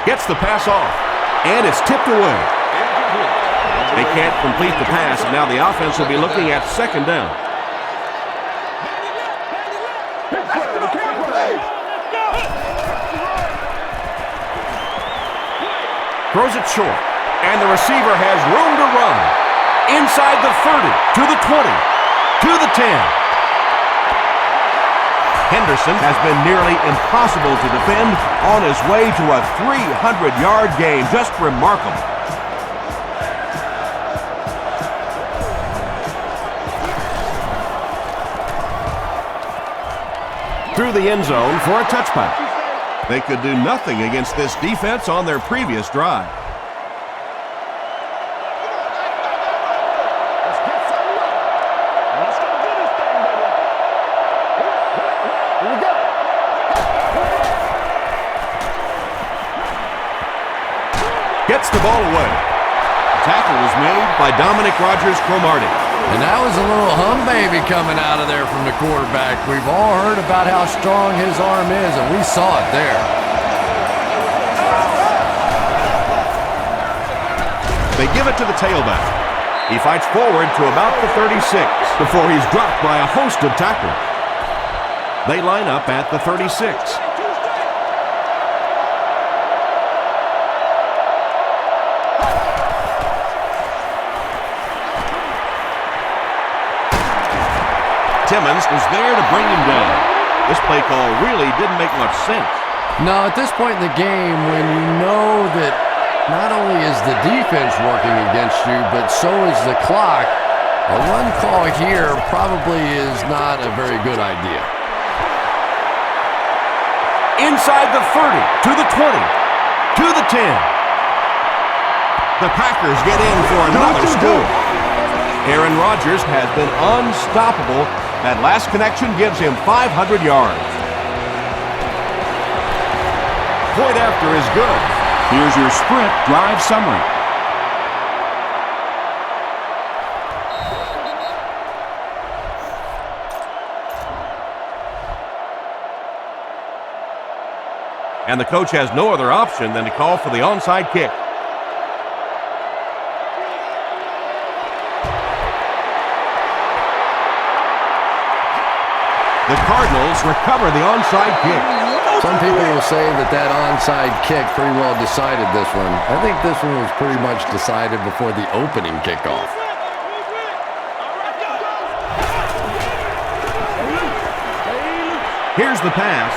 S3: Gets the pass off. And it's tipped away. They can't complete the pass, and now the offense will be looking at 2nd down. Throws it short, and the receiver has room to run. Inside the 30, to the 20, to the 10. Henderson has been nearly impossible to defend on his way to a 300-yard game. Just remarkable. Through the end zone for a touchback. They could do nothing against this defense on their previous drive. Gets the ball away. Tackle was made by Dominic Rodgers-Cromartie.
S2: And that was a little hum baby coming out of there from the quarterback. We've all heard about how strong his arm is, and we saw it there.
S3: They give it to the tailback. He fights forward to about the 36 before he's dropped by a host of tacklers. They line up at the 36. Timmons was there to bring him down. This play call really didn't make much sense.
S2: No, at this point in the game, when you know that not only is the defense working against you, but so is the clock, a run call here probably is not a very good idea.
S3: Inside the 30, to the 20, to the 10. The Packers get in for another score. Aaron Rodgers has been unstoppable. That last connection gives him 500 yards. Point after is good. Here's your sprint drive summary. And the coach has no other option than to call for the onside kick. The Cardinals recover the onside kick.
S2: Some people will say that that onside kick pretty well decided this one. I think this one was pretty much decided before the opening kickoff.
S3: Here's the pass.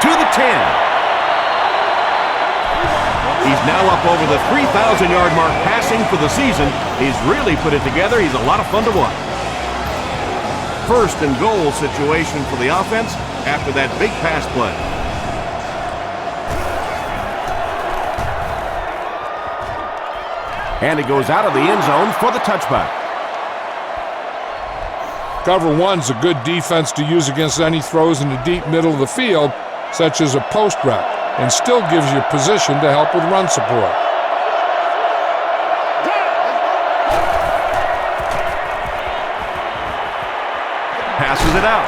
S3: To the 10. He's now up over the 3,000-yard mark passing for the season. He's really put it together. He's a lot of fun to watch. First and goal situation for the offense after that big pass play. And it goes out of the end zone for the touchback.
S4: Cover one's a good defense to use against any throws in the deep middle of the field, such as a post route, and still gives you position to help with run support.
S3: Passes it out,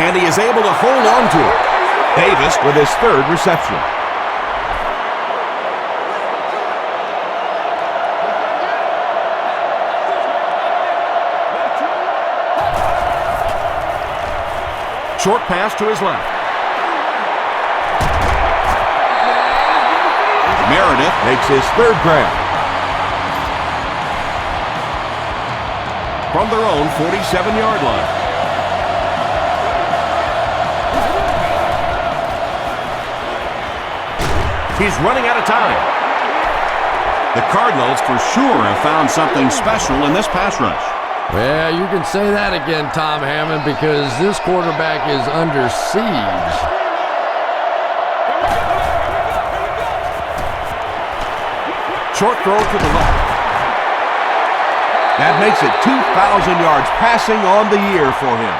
S3: and he is able to hold on to it. Davis with his third reception. Short pass to his left. Meredith makes his third grab. From their own 47-yard line. He's running out of time. The Cardinals for sure have found something special in this pass rush.
S2: Well, you can say that again, Tom Hammond, because this quarterback is under siege.
S3: Short throw to the left. That makes it 2,000 yards passing on the year for him.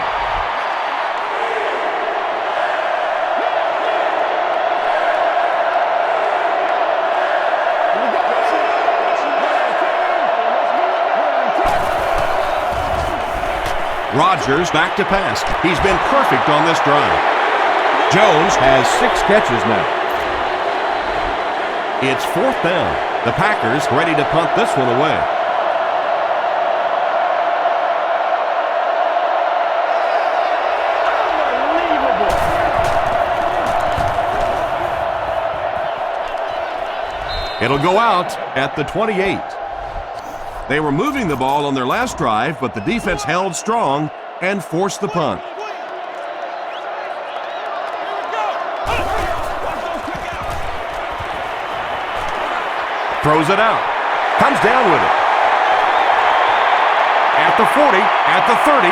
S3: Rodgers back to pass. He's been perfect on this drive. Jones has 6 catches now. It's 4th down. The Packers ready to punt this one away. It'll go out at the 28. They were moving the ball on their last drive, but the defense held strong and forced the punt. Throws it out. Comes down with it. At the 40, at the 30,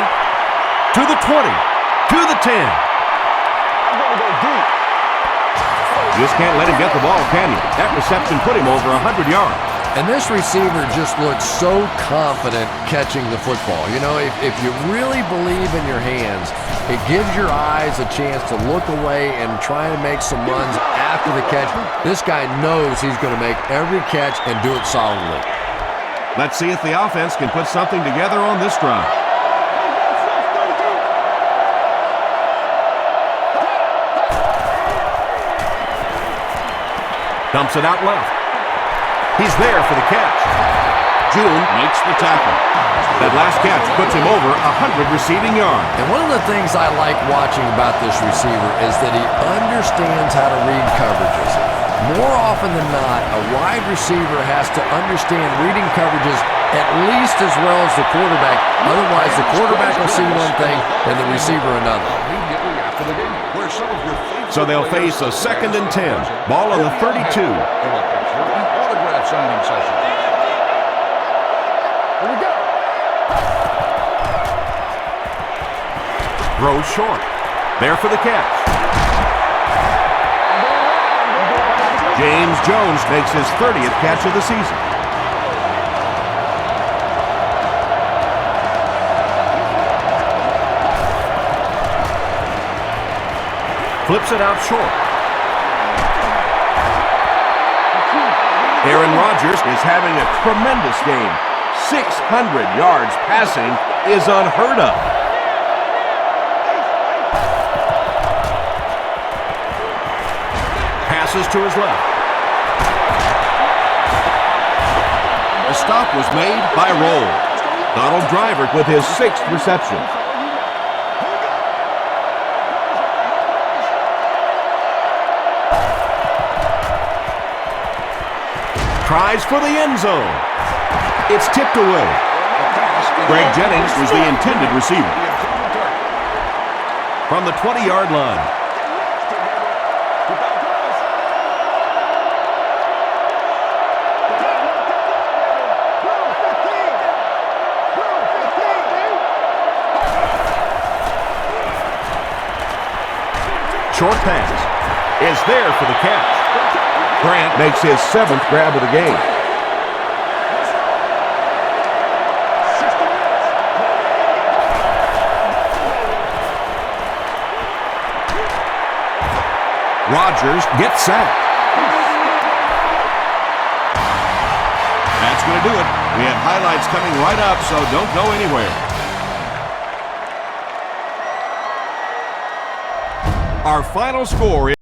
S3: to the 20, to the 10. Just can't let him get the ball, can you? That reception put him over 100 yards.
S2: And this receiver just looks so confident catching the football. You know, if you really believe in your hands, it gives your eyes a chance to look away and try to make some runs after the catch. This guy knows he's going to make every catch and do it solidly.
S3: Let's see if the offense can put something together on this drive. Dumps it out left. He's there for the catch. June makes the tackle. That last catch puts him over 100 receiving yards.
S2: And one of the things I like watching about this receiver is that he understands how to read coverages. More often than not, a wide receiver has to understand reading coverages at least as well as the quarterback. Otherwise, the quarterback will see one thing and the receiver another.
S3: So they'll face a 2nd and 10. Ball on the 32.
S7: Signing session.
S5: Here we go.
S3: Throws short. There for the catch. James Jones makes his 30th catch of the season. Flips it out short. Aaron Rodgers is having a tremendous game. 600 yards passing is unheard of. Passes to his left. The stop was made by Roll. Donald Driver with his 6th reception. Tries for the end zone. It's tipped away. Greg Jennings was the intended receiver. From the 20-yard line. Short pass is there for the catch. Grant makes his 7th grab of the game. Rodgers gets sacked. That's going to do it. We have highlights coming right up, so don't go anywhere. Our final score is